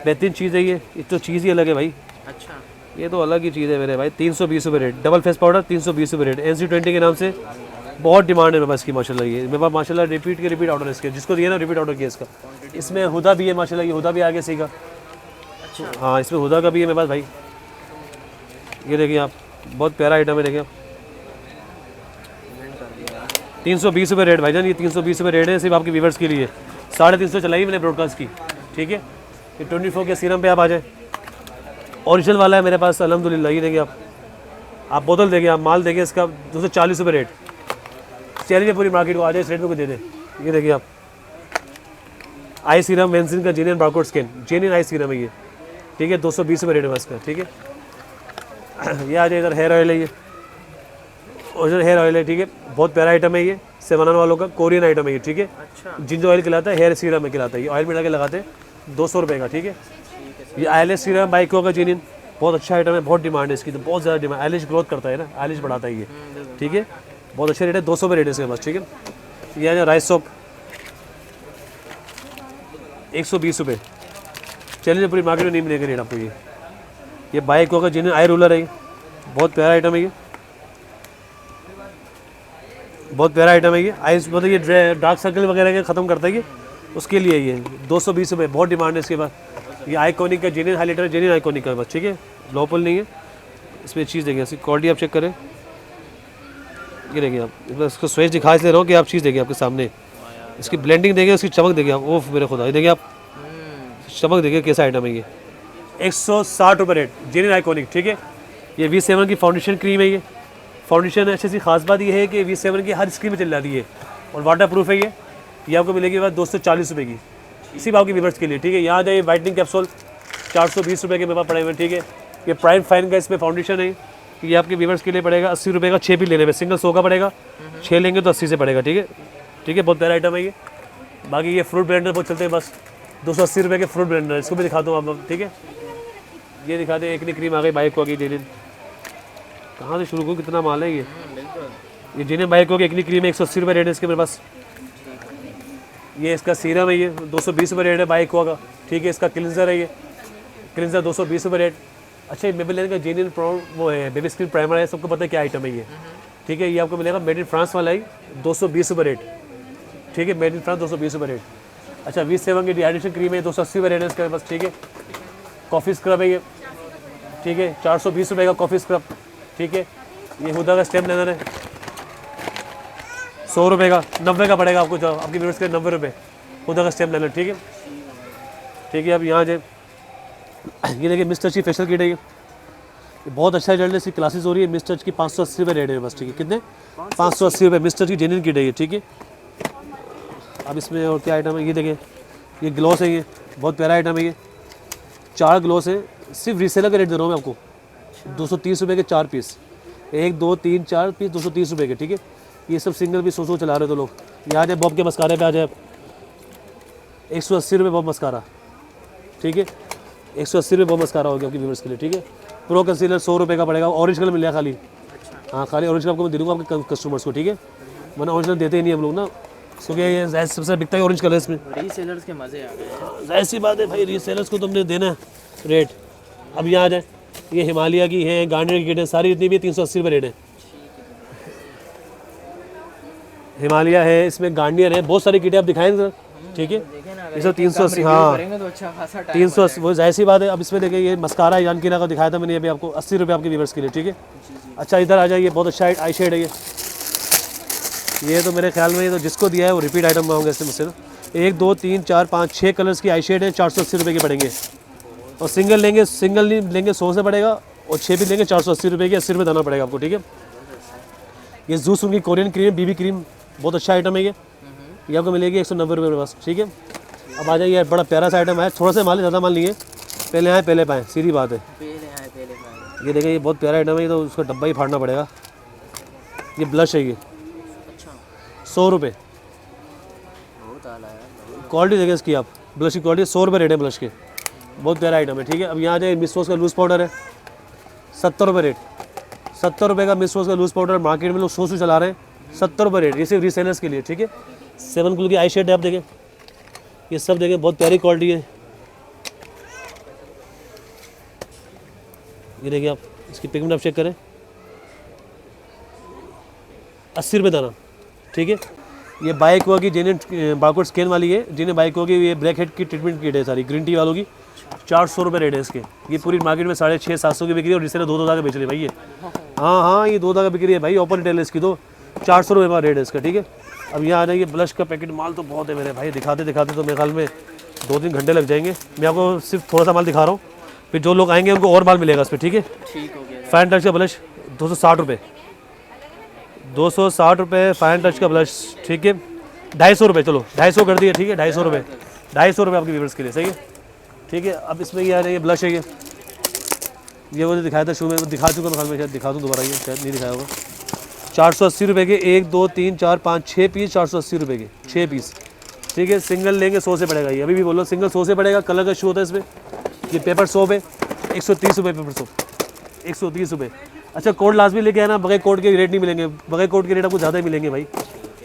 बेहतरीन चीज़ है ये तो चीज़ ही अलग है भाई। अच्छा ये तो अलग ही चीज़ है मेरे भाई। 320 रुपये रेट, डबल फेस पाउडर 320 रुपये रेट, NC20 के नाम से बहुत डिमांड है मेरे पास की माशाल्लाह। ये मेरे पास माशाल्लाह रिपीट के रिपीट ऑर्डर है इसके, जिसको दिया ना रिपीट ऑर्डर किया इसका। इसमें हुदा भी है माशाल्लाह, ये हुदा भी आगे सीखा। हाँ इसमें हुदा का भी है मेरे पास भाई। ये देखिए आप, बहुत प्यारा आइटम है, देखिए आप 320 रुपये रेट भाईजान, ये 320 रुपये रेट है सिर्फ आपके व्यूअर्स के लिए। 350 चलाई मैंने ब्रॉडकास्ट की। ठीक है, ये 24 के सीरम पे आप आ जाए, ओरिजिनल वाला है मेरे पास अल्हम्दुलिल्लाह। ये देखिए आप बोतल देखिए, आप माल देखिए, इसका 240 रुपये रेट, चैलेंज है पूरी मार्केट को, आ जाए इस रेट में को दे दे। ये देखिए आप, आई सीरम वेंसिन का जेन्युइन बारकोड स्कैन, जेन्युइन आई सीरम है ये। ठीक है, 220 रुपये रेट है बस का। ठीक है, ये आ जाए इधर, हेयर ऑयल है ये, ओरिजिनल हेयर ऑयल है। ठीक है, बहुत प्यारा आइटम है ये, सेवनान वालों का कोरियन आइटम है ये। ठीक है, जिंजर ऑयल खिलाता है, हेयर सीरम में खिलाता है, ये ऑयल में लगा के लगाते हैं 200 रुपये का। ठीक है, ये आईलेश सीरम बाइको का जेन्युइन, बहुत अच्छा आइटम है, बहुत डिमांड है इसकी, तो बहुत ज़्यादा डिमांड, आईलेश ग्रोथ करता है ना, आईलेश बढ़ाता है ये। ठीक है, बहुत अच्छा रेट है, 200 रुपये रेट है इसके पास। ठीक है, ये आ जाए राइस सोप 120 रुपये, चलिए पूरी मार्केट में नहीं मिलेगा रेट आपको। ये बाइको का जेन्युइन आई रोलर है, बहुत प्यारा आइटम है ये, बहुत प्यारा आइटम है ये। आइस मतलब ये डार्क सर्कल वगैरह के ख़त्म करता है ये, उसके लिए ये 220 रुपये, बहुत डिमांड है इसके पास। ये आइकॉनिक का जेन्युइन हाइलाइटर, जेन्युइन आइकॉनिक का बस। ठीक है, लोपल नहीं है इसमें, चीज़ देखिए इसकी क्वालिटी आप चेक करें। ये देखिए आप, इसको स्वेच दिखा इसलिए रहा हूँ कि आप चीज़ देखिए आपके सामने, इसकी ब्लेंडिंग देखिए, उसकी चमक देखिए आप, ओफ मेरे खुदा, ये देखिए आप चमक देखिए कैसा आइटम है ये। 160 रुपये रेट, जेन्युइन आइकॉनिक। ठीक है, ये V7 की फाउंडेशन क्रीम है ये, फाउंडेशन अच्छी सी खास बात ये है कि V7 की हर स्क्रीन में चल जाती है और वाटर प्रूफ है ये आपको मिलेगी बस 240 रुपये की, सिर्फ आपके व्यूअर्स के लिए। ठीक है, यहाँ जाइए, वाइटनिंग कैप्सूल 420 रुपये के मेरे पास पड़े हुए। ठीक है, ये प्राइम फाइन का इसमें फाउंडेशन है, ये आपके व्यूअर्स के लिए पड़ेगा 80 रुपये का, 6 भी लेने में, सिंगल 100 का पड़ेगा, 6 लेंगे तो 80 से पड़ेगा। ठीक है, ठीक है, बहुत प्यारा आइटम है ये। बाकी ये फ्रूट ब्लेंडर बहुत चलते हैं बस, 280 रुपये के फ्रूट ब्लेंडर, इसको भी दिखा दूँ आप। ठीक है, ये दिखा दें, एक क्रीम आ गई बाइक को, आ गई जेन्युइन, कहाँ से शुरू करूँ, कितना माल है ये जेन्युइन बाइक को, एक क्रीम 180 रुपये रेट है इसके मेरे पास। ये इसका सीरम है, ये 220 रुपये रेट है बाइक का। ठीक है, इसका क्लिनजर है, ये क्लिनजर 220 रुपये रेट। अच्छा, ये मेबेलिन का जेन्युइन वो है, बेबी स्किन प्राइमर है, सबको पता है क्या आइटम है ये। ठीक है। ये आपको मिलेगा मेड इन फ्रांस वाला ही 220 रुपये रेट, ठीक है। मेड इन फ्रांस 220 रुपये रेट। अच्छा V7 की डिहाइड्रेशन क्रीम है 280 रुपये रेट है इसका बस, ठीक है। कॉफ़ी स्क्रब है ये, ठीक है, 420 रुपये का कॉफ़ी स्क्रब, ठीक है। ये हुदा का स्टेम लेनर है 100 रुपये का, 90 का पड़ेगा आपको, जो आपकी व्यूअर्स के 90 रुपये हुदा का स्टेम लेनर, ठीक है, ठीक है। अब यहाँ जाए, ये देखिए मिस टच की फेशियल किट है ये बहुत अच्छा रिजल्ट है, इसकी क्लासेस हो रही है। मिस टच की 580 रुपये रेट है बस, ठीक है। कितने? 580 रुपये मिस टच की जेन्युइन किट है ये, ठीक है। अब इसमें और क्या आइटम है, ये देखिए ये ग्लॉस है, ये बहुत प्यारा आइटम है ये। 4 ग्लॉस है, सिर्फ रीसेलर का रेट दे रहा हूँ मैं आपको, 230 रुपये के 4 पीस, 1 2 3 4 पीस 230 रुपये के, ठीक है। ये सब सिंगल पीस 100 चला रहे तो लोग। यहाँ जाए बॉब के मस्कारे पे आ जाए, 180 रुपये बॉब मस्कारा, ठीक है। 180 रुपये बॉब मस्कारा हो गया आपकी व्यूअर्स के लिए, ठीक है। प्रो कंसीलर 100 रुपये का पड़ेगा, ऑरेंज कलर मिलेगा खाली, हाँ खाली ऑरेंज कलर आपको मैं दे दूँगा आपके कस्टमर्स को, ठीक है। वरना ऑरेंज कलर देते ही नहीं हम लोग ना, क्योंकि ये सबसे बिकता है ऑरेंज कलर इसमें। रीसेलर्स के मज़े आ गए, जाहिर सी बात है भाई, रीसेलर्स को तुमने देना है रेट। अब यहाँ आ जाए, ये हिमालय की है, गार्नियर की किट है, सारी इतनी भी 380 रुपये रेट है। हिमालय है, इसमें गार्नियर है, बहुत सारी किटें आप दिखाएं सर, ठीक है। ये सब 380, हाँ 380, वो जाहिर सी बात है। अब इसमें देखिए ये मस्कारा है, जानकीरा का दिखाया था मैंने अभी आपको, 80 रुपये आपके व्यूअर्स के लिए, ठीक है। अच्छा इधर आ जाइए, बहुत अच्छा आई शेड है ये तो मेरे ख्याल में ये तो जिसको दिया है वो रिपीट आइटम मांगोगे इससे मुझसे। 1 2 3 4 5 6 कलर्स की आई शेड है, 480 रुपये के पड़ेंगे। और सिंगल लेंगे, सिंगल नहीं लेंगे 100 से पड़ेगा, और 6 भी लेंगे 480 रुपये की, 80 रुपये देना पड़ेगा आपको, ठीक है। ये जूस उनकी कोरियन क्रीम, बीबी क्रीम, बहुत अच्छा आइटम है ये आपको मिलेगी 190 रुपये में बस, ठीक है। अब आ जाइए, बड़ा प्यारा सा आइटम है, थोड़ा सा माल ज़्यादा माल नहीं है, पहले आए पहले पाएँ, सीधी बात है। ये देखिए ये बहुत प्यारा आइटम है, ये तो उसका डब्बा ही फाड़ना पड़ेगा। ये ब्लश है, ये 100 रुपये क्वालिटी देखिए इसकी, आप ब्लश की क्वालिटी 100 रुपये रेट है ब्लश के, बहुत प्यारा आइटम है, ठीक है। अब यहाँ आ जाए, मिस वॉश का लूज़ पाउडर है 70 रुपये रेट, 70 रुपये का मिस वॉश का लूज़ पाउडर मार्केट में लोग 100 चला रहे हैं, 70 रुपये रेट, ये सिर्फ रीसेलर्स के लिए, ठीक है। 7 कूल की आई शेड है, आप देखें ये सब देखें, बहुत प्यारी क्वालिटी है। ये देखिए आप इसकी पिगमेंट आप चेक करें, 80 रुपये दाना, ठीक है। ये बाइको की जिन्हें बारकोड स्कैन वाली है, जिन्हें बाइको की ये ब्लैक हेड की ट्रीटमेंट किट है सारी, ग्रीन टी वालों की, 400 रुपये रेट है इसके। ये पूरी मार्केट में 650-700 की बिक रही है, और रिसेलर 2-2 का बेच रही है भाई ये, हाँ ये 2 का बिक रही है भाई, ओपन रिटेल इसकी तो 400 रुपये का रेट है इसका, ठीक है। अब यहाँ आ जाइए, ब्लश का पैकेट माल तो बहुत है मेरे भाई, दिखाते दिखाते तो मेरे ख्याल में 2-3 घंटे लग जाएंगे। मैं आपको सिर्फ थोड़ा सा माल दिखा रहा हूँ, फिर जो लोग आएंगे उनको और माल मिलेगा इस पर, ठीक है। फाइन टच का ब्लश 260 रुपये, 260 रुपये फाइन टच का ब्लश, ठीक है। 250 रुपये, चलो 250 कर दिए, ठीक है। 250 रुपये, 250 रुपये आपके व्यूअर्स के लिए, सही है, ठीक है। अब इसमें ये आ रही है ब्लश है, ये वो दिखाया था शुरू में, दिखा चुका मैं, ख्याल में शायद दिखा दूँ दोबारा, ये शायद नहीं दिखाया होगा। 480 रुपये के 1 2 3 4 5 6 पीस, 480 रुपये के 6 पीस, ठीक है। सिंगल लेंगे 100 से पड़ेगा, ये अभी भी बोलो सिंगल 100 से पड़ेगा। कलर का शो होता है इसमें। ये पेपर सोप है 130 रुपये, पेपर सोप 130 रुपये। अच्छा कोड लाजमी लेके आना, बगैर कोड के रेट नहीं मिलेंगे, बगैर कोड के रेट आपको ज़्यादा ही मिलेंगे भाई,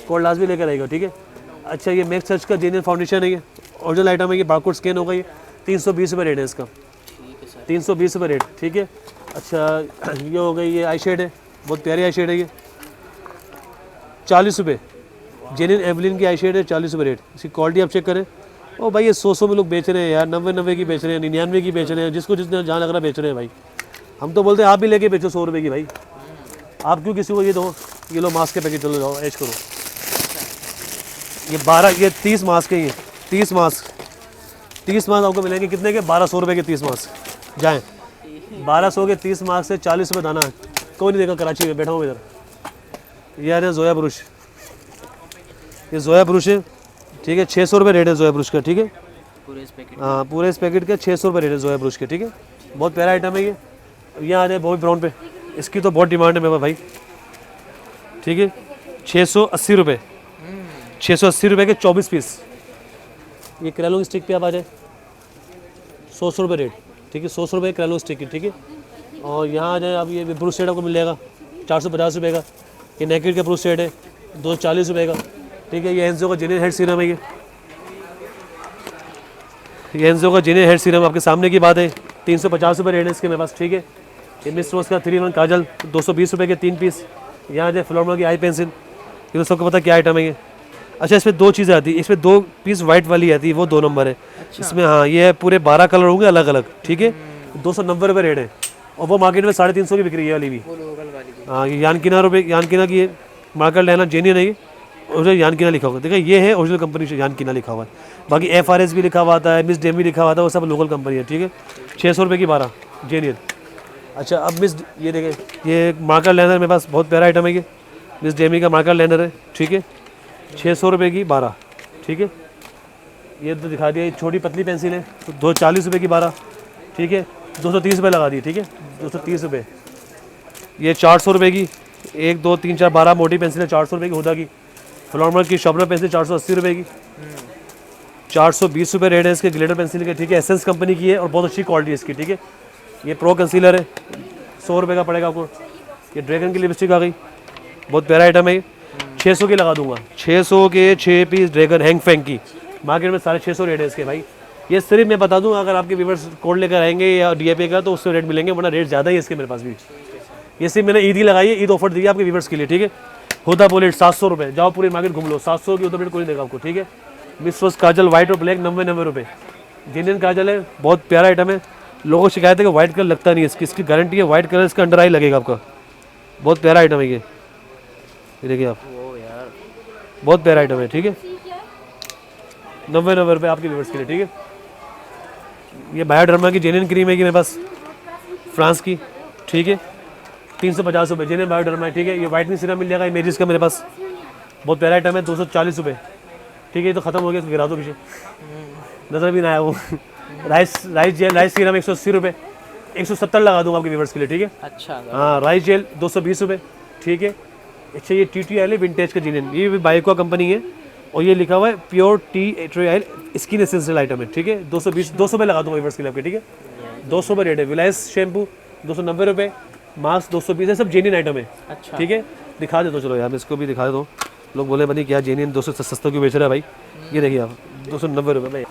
कोड लाजमी लेकर आएगा, ठीक है। अच्छा ये मैक्स सर्च का जेन्युइन फाउंडेशन है, ये ओरिजिनल आइटम है, ये बारकोड स्कैन होगा, ये 320 रुपये रेट है इसका, 320 रुपये रेट, ठीक है। अच्छा ये हो गई, ये आई शेड है, बहुत प्यारी आई शेड है, ये 40 रुपये जेन्युइन एवलिन की आई शेड है, 40 रुपये रेट। इसकी क्वालिटी आप चेक करें। ओ भाई ये 100 में लोग बेच रहे हैं यार, 90 की बेच रहे हैं, 99 की बेच रहे हैं, जिसको जितना जहाँ लग रहा बेच रहे हैं भाई। हम तो बोलते हैं आप भी लेके बेचो 100 रुपये की भाई, आप क्यों किसी को ये दो, ये लो मास्क के पैकेट, चलो जाओ ऐश करो। ये 30 मास्क है, ये 30 मास्क आपको मिलेंगे कितने के, 1200 रुपये के 30 मास्क जाएँ, 1200 के 30 मास्क से 40 रुपये दाना, कोई नहीं देगा कराची में, बैठा हूँ इधर। ये आ रहे जोया ब्रुश, ये जोया ब्रुश है, ठीक है, 600 रुपये रेट है जोया ब्रुश का, ठीक है। हाँ पूरे इस पैकेट के 600 रुपये रेट है जोया ब्रुश के, ठीक है। बहुत प्यारा आइटम है ये। यहाँ आ जाए बॉबी ब्राउन पे, इसकी तो बहुत डिमांड है मेरे भाई, ठीक है। 680 रुपये, 680 रुपये के 24 पीस। ये क्रैलोंग स्टिक पे आप आ जाए, 100 रुपये रेट, ठीक है, 100 रुपये क्रैलोंग स्टिक की, ठीक है। और यहाँ आ जाए, अब ये ब्रूस सेट आपको मिल जाएगा 450 रुपये का। ये नेकेड का ब्रूस सेट है 240 रुपये का, ठीक है। ये एनजो का जेन्युइन हेड सीरम है, ये एनजो का जेन्युइन हेड सीरम आपके सामने की बात है, 350 रुपये रेट है इसके मेरे पास, ठीक है। ये मिस रोज का 3-in-1 काजल 220 रुपये के 3 पीस, यहाँ जो फ्लोरमा की आई पेंसिल, ये तो सबको पता क्या आइटम है ये। अच्छा, इसमें 2 चीज़ें आती है, इसमें 2 पीस वाइट वाली आती है, वो 2 नंबर है। इसमें हाँ ये है पूरे 12 कलर होंगे अलग अलग, ठीक है। 290 रुपये रेट है और वो मार्केट में 350 की बिक रही है वाली भी। हाँ ये यानकिना यानकिना की मार्कर लेना जेन्युइन है ये, ओरिजिनल यानकिना लिखा हुआ है। देखिए ये है ओरिजिनल कंपनी से यानकिना लिखा हुआ है, बाकी FRS भी लिखा हुआ आता है, मिस डेम भी लिखा हुआ था, वो सब लोकल कंपनी है, ठीक है। 600 रुपये की 12 जेन्युइन। अच्छा अब मिस ये देखें, ये मार्कर लेनर मेरे पास बहुत प्यारा आइटम है ये, मिस डेमी का मार्कर लेनर है, ठीक है। 600 रुपये की 12, ठीक है। ये तो दिखा दिया, ये छोटी पतली पेंसिल है तो 240 रुपये की 12, ठीक है। 230 रुपये लगा दी, ठीक है, 230 रुपये। ये 400 रुपये की 1 2 3 4 12 मोटी पेंसिल है, 400 रुपये की हुदा की। फ्लोमर की शॉर्पनर पेंसिल 480 रुपये की। 420 रुपये रेट है इसके ग्लिटर पेंसिल के, ठीक है। एसेंस कंपनी की है और बहुत अच्छी क्वालिटी है इसकी, ठीक है। ये प्रो कंसीलर है, 100 रुपये का पड़ेगा आपको। ये ड्रैगन की लिपस्टिक आ गई, बहुत प्यारा आइटम है ये, 600 की लगा दूंगा। 600 के 6 पीस ड्रैगन हैंग फैंग की, मार्केट में 650 रेट है इसके भाई। ये सिर्फ मैं बता दूं, अगर आपके व्यूअर्स कोड लेकर आएंगे या DAP का तो उससे रेट मिलेंगे, वरना रेट ज़्यादा ही है इसके मेरे पास भी। ये सिर्फ मैंने ईद ही लगाई है, ईद ऑफर दी है आपके व्यूअर्स के लिए, ठीक है। हुदा बुलेट 700 रुपये, जाओ पूरी मार्केट घूम लो, 700 की हुदा बुलेट कोई नहीं देगा आपको, ठीक है। मिस रोज काजल वाइट और ब्लैक 90 रुपये, जेन्युइन काजल है, बहुत प्यारा आइटम है। लोगों को शिकायत है कि वाइट कलर लगता नहीं है, इसकी गारंटी है, वाइट कलर इसका अंडर आई लगेगा आपका, बहुत प्यारा आइटम है ये देखिए आप, बहुत प्यारा आइटम है, ठीक है। 90 रुपये आपके व्यूअर्स के लिए, ठीक है। ये बायोडर्मा की जेन्युइन क्रीम है कि मेरे पास, फ्रांस की, ठीक है। 350 रुपये जेन्युइन बायोडर्मा है, ठीक है। ये वाइटनिंग सीरम मिल जाएगा इमेजिस का मेरे पास, बहुत प्यारा आइटम है, 240 रुपये, ठीक है। ये तो खत्म हो गया, तो गिरा दो पीछे, नजर भी ना आया वो। राइस जेल राइस सीरम 180 रुपये, 170 लगा दूंगा आपके व्यूअर्स के लिए, ठीक है। अच्छा हाँ राइस जेल 220 रुपये, ठीक है। अच्छा ये TT ऑयल है विंटेज का जेन्युइन, ये भी बाइको कंपनी है और ये लिखा हुआ है pure T oil skin essential item है, ठीक है। 220 200 रुपये लगा दूंगा व्यूअर्स के लिए आपके, ठीक है। 200 रुपये रेट है। विलायस शैम्पू 290 रुपये, मास्क 220 है, सब जेन्युइन आइटम है, अच्छा, ठीक है। दिखा दे दो, चलो यार मैं इसको भी दिखा दो, लोग बोले बनी क्या जेन्युइन 200 सस्ता क्यों बेच रहा है भाई। ये देखिए आप 290 रुपये में,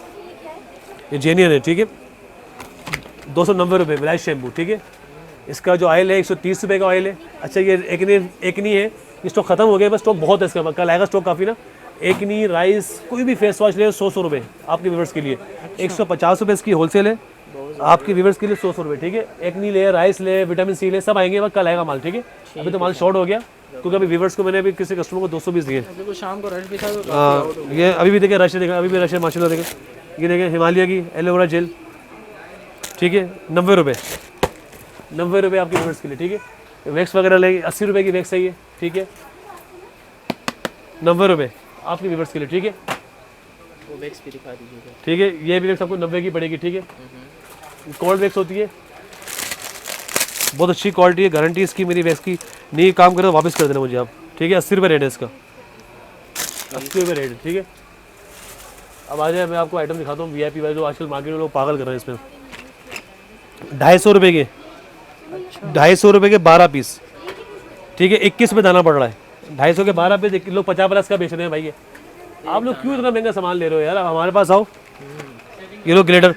ये जेन्युइन है, ठीक है। 290 रुपये विलायस शैम्पू, ठीक है। इसका जो ऑयल है 130 रुपये का ऑयल है। अच्छा ये एक नहीं है, स्टॉक खत्म हो गया, बस स्टॉक बहुत है इसका, कल आएगा स्टॉक काफ़ी ना। एकनी राइस कोई भी फेस वॉश ले 100 रुपये आपके व्यूअर्स के लिए, 150 रुपये इसकी होलसेल है, आपके व्यूअर्स के लिए 100 रुपये, ठीक है। एकनी ले, राइस ले, विटामिन C ले, सब आएंगे, बस कल आएगा माल, ठीक है। अभी तो माल शॉर्ट हो गया क्योंकि अभी व्यूअर्स को मैंने अभी किसी कस्टमर को 220 दिए। शाम को रश भी था, ये अभी भी देखें रश, देखें अभी भी रश है माशाल्लाह, देखें ये देखें हिमालय की एलोवेरा जेल, ठीक है, 90 रुपये, 90 रुपये आपके व्यूअर्स के लिए, ठीक है। वैक्स वगैरह लेंगे 80 रुपये की वैक्स है ये, ठीक है, 90 रुपये आपके व्यूअर्स के लिए, ठीक है। वो वैक्स भी दिखा दीजिएगा, ठीक है। ये भी वैक्स आपको 90 की पड़ेगी, ठीक है। कोल्ड वैक्स होती है, बहुत अच्छी क्वालिटी है, गारंटी इसकी मेरी वैक्स की, नहीं काम करे तो वापस कर देना मुझे आप, ठीक है। 80 रुपये रेट है इसका, 80 रुपये रेट है, ठीक है। अब आ जाए मैं आपको आइटम दिखाता हूँ VIP वाले, जो आजकल मार्केट में लोग पागल कर रहे हैं इसमें। 250 रुपये के, 250 रुपये के 12 पीस, ठीक है। 21 में दाना पड़ रहा है, 250 के 12 पीस, 1 किलो 50+ का बेच रहे हैं भाई। ये आप लोग क्यों इतना महंगा सामान ले रहे हो यार, आप हमारे पास आओ। ये लो ग्लिटर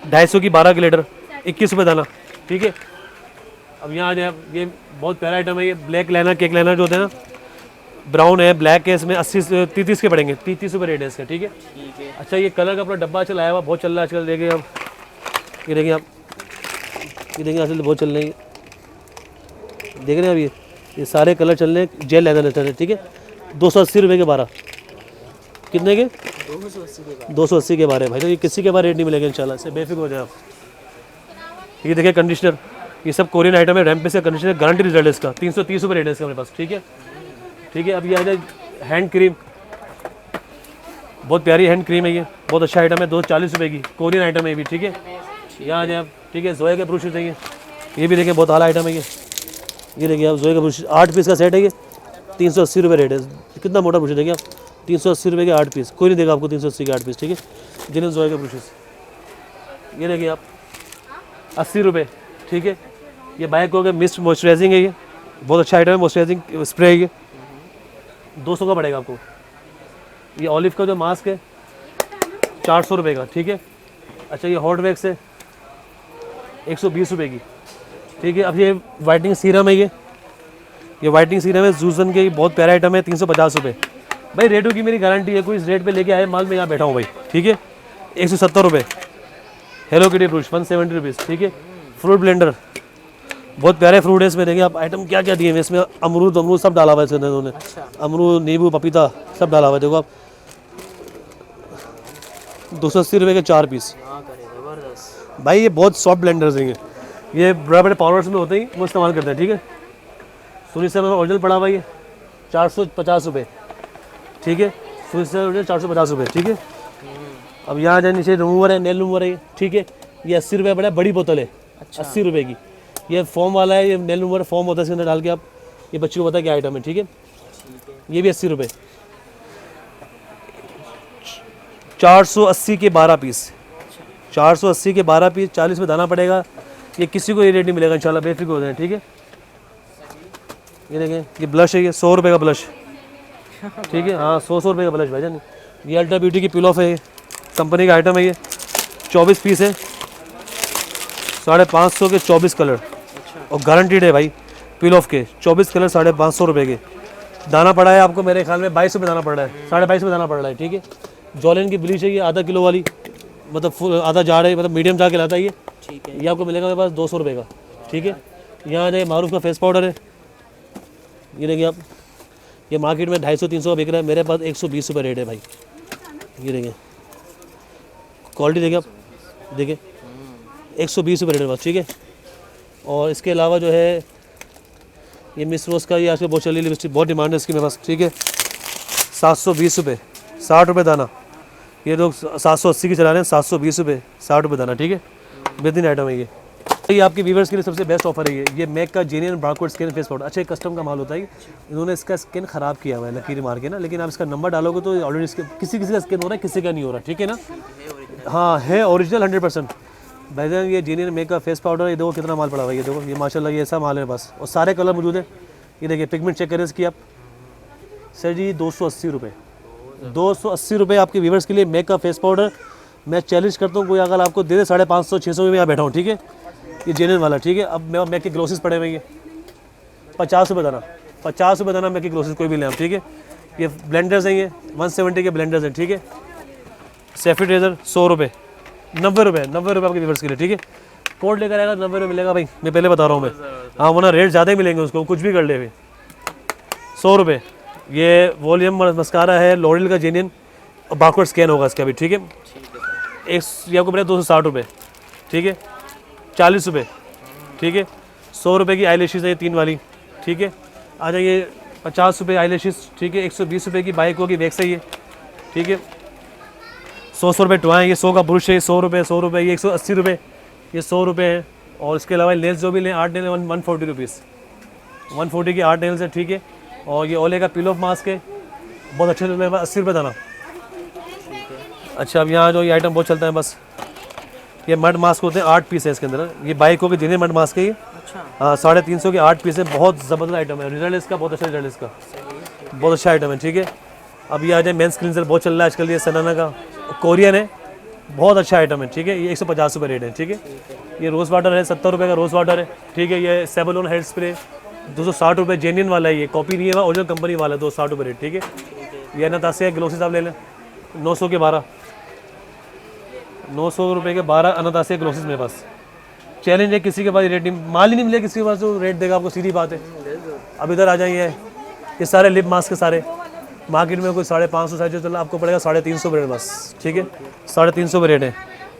250 की 12 ग्लिटर, 21 रुपये दाना, ठीक है। अब यहाँ आ जाए, ये बहुत प्यारा आइटम है, ये ब्लैक लाइनर केक लाइनर जो होते हैं ना, ब्राउन है ब्लैक है, इसमें 30 के पड़ेंगे, 30 रुपये रेट है इसका, ठीक है। अच्छा ये कलर का अपना डब्बा चल आया हुआ, बहुत चल रहा है आजकल, देखिए आप, ये देखिए आप, ये देखिए आजकल बहुत चल रहे हैं, देख रहे हैं अब ये सारे कलर चल रहे हैं, जेल लेदर लेटर है, ठीक है। 280 रुपये के 12, कितने के 280 के 12 भाई, तो ये किसी के बारे रेट नहीं मिलेगा इंशाल्लाह से, बेफिक्र हो जाए आप। ये देखिए कंडीशनर, ये सब कोरियन आइटम है, रैम्पे से कंडीशनर, गारंटी रिजल्ट है इसका, 330 रुपये रेट है इसका मेरे पास, ठीक है, ठीक है। अब ये आ जाए हैंड क्रीम, बहुत प्यारी हैंड क्रीम है ये, बहुत अच्छा आइटम है, 240 रुपये की, कोरियन आइटम है ये भी, ठीक है। यहाँ आ जाए आप, ठीक है। जोया के ब्रशेस है ये भी देखिए, बहुत आला आइटम है ये देखिए आप, जोया का ब्रश 8 पीस का सेट है ये, 380 रुपये रेट है। कितना मोटा ब्रश देखिए आप, 380 रुपये के 8 पीस, कोई नहीं देगा आपको 380 के 8 पीस, ठीक है। जिन्हें जोया के ब्रशेस ये देखिए आप 80 रुपये, ठीक है। ये बाइक हो गया मिस्ट मॉइस्चराइजिंग है ये, बहुत अच्छा आइटम है, मॉइस्चराइजिंग स्प्रे है ये, 200 का पड़ेगा आपको। ये ऑलिव का जो मास्क है 400 रुपये का, ठीक है। अच्छा ये हॉट वैक्स है 120 रुपये की, ठीक है। अब ये वाइटनिंग सीरम है ये ये वाइटनिंग सीरम है जूसन के, बहुत प्यारा आइटम है, 350 रुपये भाई। रेटों की मेरी गारंटी है, कोई इस रेट पे लेके आए माल, मैं यहाँ बैठा हूँ भाई, ठीक है। 170 रुपये हेलो किटी ब्रूश 170 रुपीज़, ठीक है। फ्रूट ब्लेंडर, बहुत प्यारे फ्रूट है इसमें, देखिए आप आइटम क्या क्या दिए हैं इसमें, अमरूद सब डाला हुआ है इसके अंदर इन्होंने, अमरूद नींबू पपीता सब डाला हुआ है। देखो आप 280 रुपये के 4 पीस भाई। ये बहुत सॉफ्ट ब्लेंडर्स हैं ये बड़े बड़े पावर्स में होते हैं, वो इस्तेमाल करते हैं, ठीक है। सुनील सर में ओरिजिनल पड़ा हुआ ये 450 रुपये, ठीक है। सुनील सर ओरिजिनल 450 रुपये, ठीक है। अब यहाँ जाए नीचे रिमूवर है, नेल रिमूवर है ये, ठीक है। ये 80 रुपये बड़ा बड़ी बोतल है, 80 रुपये की। ये फॉर्म वाला है, ये नेल रिमूवर फॉर्म होता है, इसके अंदर डाल के आप ये बच्चे को पता क्या आइटम है, ठीक है। ये भी 80 रुपये, 480 के 12 पीस, 480 के 12 पीस, 40 में दाना पड़ेगा। ये किसी को ये रेट नहीं मिलेगा इंशाल्लाह, बेफिक्र हो जाए, ठीक है। ये देखें, ये ब्लश है, ये 100 रुपये का ब्लश, ठीक है। हाँ 100 रुपये का ब्लश भाईजान। ये अल्ट्रा ब्यूटी की पिल ऑफ है, ये कंपनी का आइटम है, ये 24 पीस है, 550 के 24 कलर और गारंटीड है भाई। पिल ऑफ के 24 कलर 550 रुपये के। दाना पड़ा है आपको मेरे ख्याल में 22 रुपये दाना पड़ रहा है, 22.5 में दाना पड़ रहा है, ठीक है। जॉलिन की ब्लीच है, ये आधा किलो वाली, मतलब फुल आधा जार है, मतलब मीडियम जार के लाता है ये, ठीक है। ये आपको मिलेगा मेरे पास 200 रुपये का, ठीक है। यहाँ आ जाए, मारूफ का फेस पाउडर है, ये देखिए आप, ये मार्केट में 250-300 का बिक रहा है, मेरे पास 120 रुपये रेट है भाई। ये देखिए क्वालिटी देखिए आप, देखिए 120 रुपये रेट है बस, ठीक है। और इसके अलावा जो है ये मिस रोज़ का, ये आजकल बहुत चली लिपस्टिक, बहुत डिमांड है इसकी मेरे पास, ठीक है। 720 रुपये, 60 रुपये दाना। ये लोग 780 की चला रहे हैं, 720 रुपये 60 रुपये दाना, ठीक है। बेहतरीन आइटम है ये आपके व्यूवर्स के लिए सबसे बेस्ट ऑफर है ये मैक का genuine barcode scan face powder. अच्छा कस्टम का माल होता है, इन्होंने इसका स्किन ख़राब किया हुआ है लकीर मार के ना, लेकिन आप इसका नंबर डालोगे तो ऑलरेडी किसी का स्किन हो रहा है, किसी का नहीं हो रहा, ठीक है ना। हाँ है ओरिजिनल 100% भाईजान। ये जेन्युइन मैक का फेस पाउडर, ये देखो कितना माल पड़ा हुआ है, ये देखो, ये माशाल्लाह ये ऐसा माल है बस, और सारे कलर मौजूद है। ये देखिए पिगमेंट चेक करें इसकी आप सर जी, 280 रुपये, 280 रुपये आपके व्यूवर्स के लिए मैक का फेस पाउडर। मैं चैलेंज करता हूँ कोई अगर आपको दे दे 550-600 में यहाँ बैठा हूँ, ठीक है। ये जेन्युइन वाला, ठीक है। अब मैं मैक के ग्लोसेस पड़े हुए, ये 50 रुपये दाना, 50 रुपये दाना मैक के ग्लोसेस कोई भी लें आप, ठीक है। ये ब्लेंडर्स हैं, ये 170 के ब्लेंडर्स हैं, ठीक है। सेफी रेजर 100 रुपये, 90 रुपये आपके व्यूवर्स के लिए, ठीक है। कोड लेकर आएगा 90 रुपये मिलेगा भाई, मैं पहले बता रहा हूँ मैं। हाँ वरना रेट ज़्यादा ही मिलेंगे उसको, कुछ भी कर ले भाई। 100 रुपये। ये वॉल्यूम मस्कारा है लॉरियल का जेन्युइन, बारकोड स्कैन होगा इसका भी, ठीक है। एक ये आपको पड़ेगा 260 रुपये, ठीक है। 40 रुपये, ठीक है। 100 रुपये की आईलैशेस है ये 3 वाली, ठीक है। आ जाइए 50 रुपये आईलैशेस, ठीक है। 120 रुपये की बाइक होगी वैक्स है ये, ठीक है। 100 रुपये टॉय, ये 100 का ब्रुश है, 100 रुपये, ये 180 रुपये, ये 100 रुपये है। और इसके अलावा नेल्स जो भी लें 8 नेल 140 रुपीज़, 140 की 8 नेल्स है, ठीक है। और ये ओले का पिल ऑफ मास्क है, बहुत अच्छे चल रहे हैं, 80 रुपये दाना। अच्छा अब यहाँ जो ये आइटम बहुत चलता है बस, ये मड मास्क होते हैं, 8 पीस है इसके अंदर। ये बाइक होगी जिन्हें मड मास्क है ये, हाँ 350 के 8 पीस है, बहुत ज़बरदस्त आइटम है। रिजल्ट इसका बहुत अच्छा, रिजल्ट इसका बहुत अच्छा आइटम है, ठीक है। अब ये आ जाए मेंस क्लींजर, बहुत चल रहा है आजकल, ये सनाना का कोरियन है, बहुत अच्छा आइटम है, ठीक है। ये 150 रुपये रेट है, ठीक है। ये रोज़ वाटर है, 70 रुपये का रोज़ वाटर है, ठीक है। ये सेवलॉन हेयर स्प्रे 260 रुपये, जेन्युइन वाला है, ये कॉपी नहीं है, ओरिजिनल कंपनी वाला है, 260 रुपये रेट, ठीक है। ये अनातासिया ग्लोसेस आप ले लें, 900 के 12, 900 रुपये के 12 अनातासिया ग्लोसेस मेरे पास। चैलेंज है, किसी के पास रेट नहीं, माल ही नहीं मिलेगा किसी के पास जो रेट देगा आपको, सीधी बात है। अब इधर आ जाइए, ये सारे लिप मास्क के सारे मार्केट में कोई 550 साइज चल, आपको पड़ेगा 350 रुपये बस, ठीक है। 350 रुपये रेट है।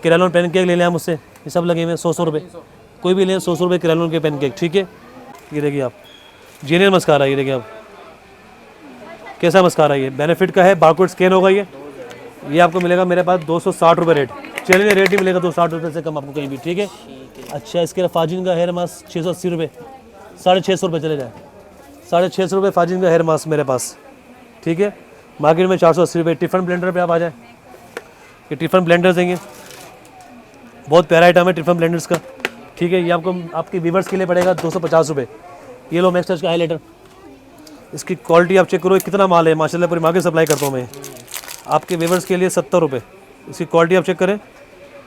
किरालोन पेन केक ले लें हम उससे, ये सब लगे हुए हैं 100 रुपये, कोई भी लें 100 रुपये किरालोन के पेन केक, ठीक है। ये देखिए आप जेन्युइन मस्कारा, ये देखिए आप कैसा मस्कारा, ये बेनिफिट का है, बारकोड स्कैन होगा ये आपको मिलेगा मेरे पास 260 रुपये रेट। चलिए रेट ही मिलेगा 260 रुपये से कम आपको कहीं भी, ठीक है। अच्छा इसके फाजिन का हेयर मास्क 680 रुपये, 650 रुपये चले जाए, 650 रुपये फाजिन का हेयर मास्क मेरे पास, ठीक है। मार्केट में 480 रुपये। टिफ़न ब्लेंडर पे आप आ जाए, ये टिफ़न ब्लेंडर्स देंगे, बहुत प्यारा आइटम है टिफ़न ब्लेंडर्स का, ठीक है। ये आपको आपके व्यूवर्स के लिए पड़ेगा 250 रुपये। ये लो मैक्स टच का हाईलाइटर, इसकी क्वालिटी आप चेक करो, कितना माल है माशाल्लाह, पूरी मार्केट सप्लाई करता हूँ मैं आपके व्यूवर्स के लिए। 70 रुपये इसकी क्वालिटी आप चेक करें,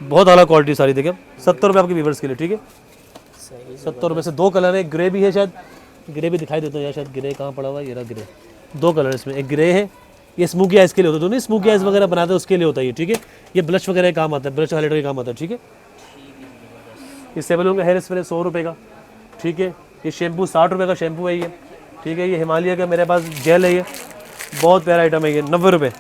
बहुत आला क्वालिटी सारी, देखिए 70 रुपये आपके व्यूवर्स के लिए, ठीक है। 70 रुपये से 2 कलर है, ग्रे भी है शायद, ग्रे भी दिखाई देता है यार, शायद ग्रे कहाँ पड़ा हुआ है, ये रहा ग्रे। 2 कलर इसमें, एक ग्रे है, ये स्मोकी आइज के लिए होता है, तो नहीं स्मोकी आइज वगैरह बनाते हैं उसके लिए होता है ये, ठीक है। ये ब्लश वगैरह का काम आता है, ब्लश हाइलाइटर का काम आता है, ठीक है। ये 7 का हेयर स्प्रे 100 रुपये का, ठीक है। ये शैम्पू 60 रुपये का शैम्पू है ये, ठीक है। ये हिमालय का मेरे पास जेल है, ये बहुत प्यारा आइटम है ये, 90 रुपये।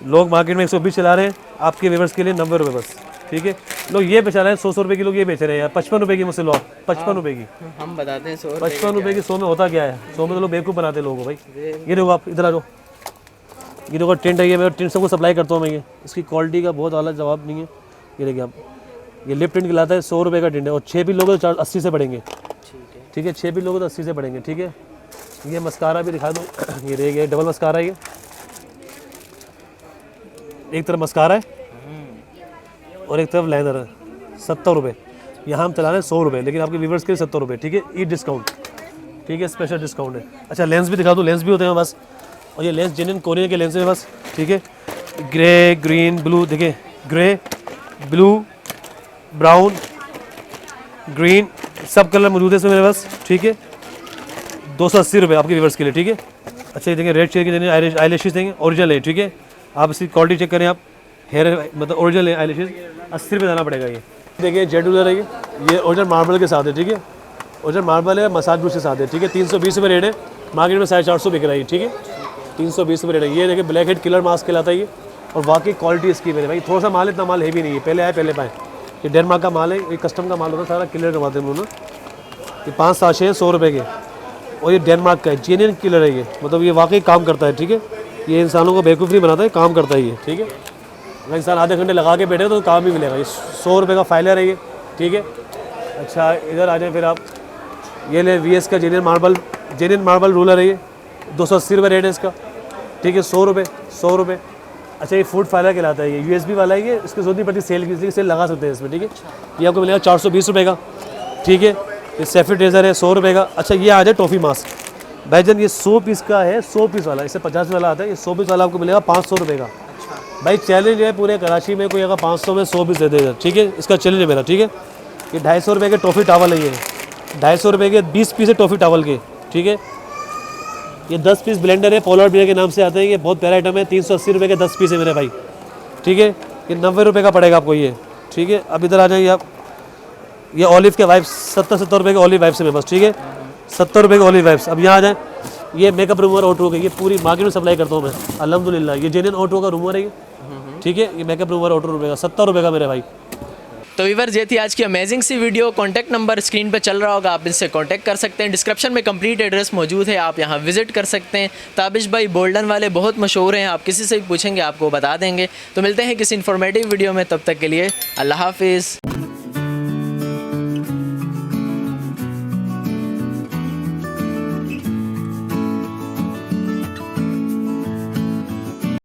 लोग मार्केट में 120 चला रहे हैं, आपके व्यूअर्स के लिए 90 रुपये बस, ठीक है। लोग ये बेच रहे हैं 100 रुपये की, लोग ये बेच रहे हैं यार 55 रुपये की, मुझसे लो 55 रुपये की। हम बताते हैं 100 55 रुपये की 100 में होता क्या है, 100 में तो लोग बेवकूफ़ बनाते हैं लोगों को भाई। ये देखो आप इधर आ जाओ, ये देखो टेंट है, ये मैं टेंट सबको सप्लाई करता हूँ मैं, ये इसकी क्वालिटी का बहुत आला जवाब नहीं है। ये देखिए आप, ये लिप टेंट खिलाता है 100 रुपये का टेंट है, और 6 भी लोग तो 80 से पड़ेंगे, ठीक है। 6 भी लोग तो 80 से पड़ेंगे, ठीक है। ये मस्कारा भी दिखा दो, ये रह गया डबल मस्कारा, ये एक तरफ मस्कारा है और एक तरफ लाइनर है, 70 रुपये। यहाँ हम चला रहे हैं 100 रुपये, लेकिन आपके व्यूवर्स के लिए 70 रुपये, ठीक है। ई डिस्काउंट, ठीक है, स्पेशल डिस्काउंट है। अच्छा लेंस भी दिखा दो, लेंस भी होते हैं बस, और ये लेंस जेन्युइन कोरियन के लेंस है बस, ठीक है। ग्रे, ग्रीन, ब्लू, देखिए ग्रे, ब्लू, ब्राउन, ग्रीन, सब कलर मौजूद है इसमें मेरे पास, ठीक है। 280 रुपये आपके व्यूवर्स के लिए, ठीक है। अच्छा ये देखिए रेड शेड के आई लैशेज देंगे, ओरिजिनल है, ठीक है। आप इसकी क्वालिटी चेक करें, आप हेयर मतलब ओरिजिनल है, आई लैशेज 80 रुपये देना पड़ेगा। ये देखिए जेड रूलर है, ये ओरिजिनल मार्बल के साथ है, ठीक है। ओरिजिनल मार्बल है, मसाज ब्रश के साथ है, ठीक है। 320 रुपये रेट है, मार्केट में 450 बिक रहा है, ठीक है। 320 रुपये रेट है। ये देखिए ब्लैक हेड किलर मास्क कहलाता है ये, और वाकई क्वालिटी इसकी मेरे भाई, थोड़ा सा माल, इतना माल हैवी नहीं है, पहले आए पहले पाए। ये डेनमार्क का माल है, ये कस्टम का माल होता है, सारा किलर करवाते हैं उन्होंने। ये 5 साशे हैं 100 रुपये के, और ये डेनमार्क का है, जेन्युइन किलर है ये, मतलब ये वाकई काम करता है, ठीक है। ये इंसानों को बेवकूफ़ नहीं बनाता है, काम करता है ये, ठीक है। अगर इंसान आधे घंटे लगा के बैठे तो काम भी मिलेगा। ये 100 रुपये का फाइलर है ये, ठीक है। अच्छा इधर आ जाए फिर आप, ये ले VS का जेन्युइन मार्बल रूलर है ये, 280 रुपये रेट है इसका, ठीक है। 100 रुपये। अच्छा ये फूड फाइलर कहलाता है, ये USB वाला है ये, इसकी जरूरत नहीं पड़ती सेल की, इसलिए सेल लगा सकते हैं इसमें, ठीक है। ये आपको मिलेगा 420 रुपये का, ठीक है। ये सेफी ट्रेजर है 100 रुपये का। अच्छा ये आ जाए टॉफ़ी मास्क भाईजान, ये 100 पीस का है, 100 पीस वाला, इससे 50 वाला आता है, ये 100 पीस वाला आपको मिलेगा 500 रुपये का। भाई चैलेंज है पूरे कराची में, कोई अगर 500 में 100 पीस दे देगा, ठीक है। इसका चैलेंज है मेरा, ठीक है। ये 250 रुपये के टॉफ़ी टावल है, ये 250 रुपये के 20 पीस है टॉफ़ी टावल के, ठीक है। ये 10 पीस ब्लेंडर है, पोलर बियर के नाम से आता है, ये बहुत प्यारा आइटम है, 380 रुपये के 10 पीस है मेरे भाई, ठीक है। ये 90 रुपये का पड़ेगा आपको ये, ठीक है। अब इधर आ जाइए आप, ये ऑलिव के वाइप्स 70 रुपये के ऑलिव वाइप्स है मेरे पास, ठीक है। 70 रुपये के ऑलिव वाइप्स। अब यहाँ आ जाए, ये मेकअप रूमर ऑटो के, ये पूरी मार्केट में सप्लाई करता हूँ मैं अल्हम्दुलिल्लाह। ये जेन्युइन ऑटो का रूमर है ये, ठीक है। ये मेकअप रूमर ऑटो रुपये का 70 रुपये का मेरे भाई। तो व्यूअर्स ये थी आज की अमेजिंग सी वीडियो। कॉन्टैक्ट नंबर स्क्रीन पे चल रहा होगा, आप इनसे कॉन्टैक्ट कर सकते हैं। डिस्क्रिप्शन में कंप्लीट एड्रेस मौजूद है, आप यहाँ विजिट कर सकते हैं। ताबिश भाई बोल्डन वाले बहुत मशहूर हैं, आप किसी से भी पूछेंगे आपको बता देंगे। तो मिलते हैं किसी इन्फॉर्मेटिव वीडियो में, तब तक के लिए अल्लाह हाफिज़।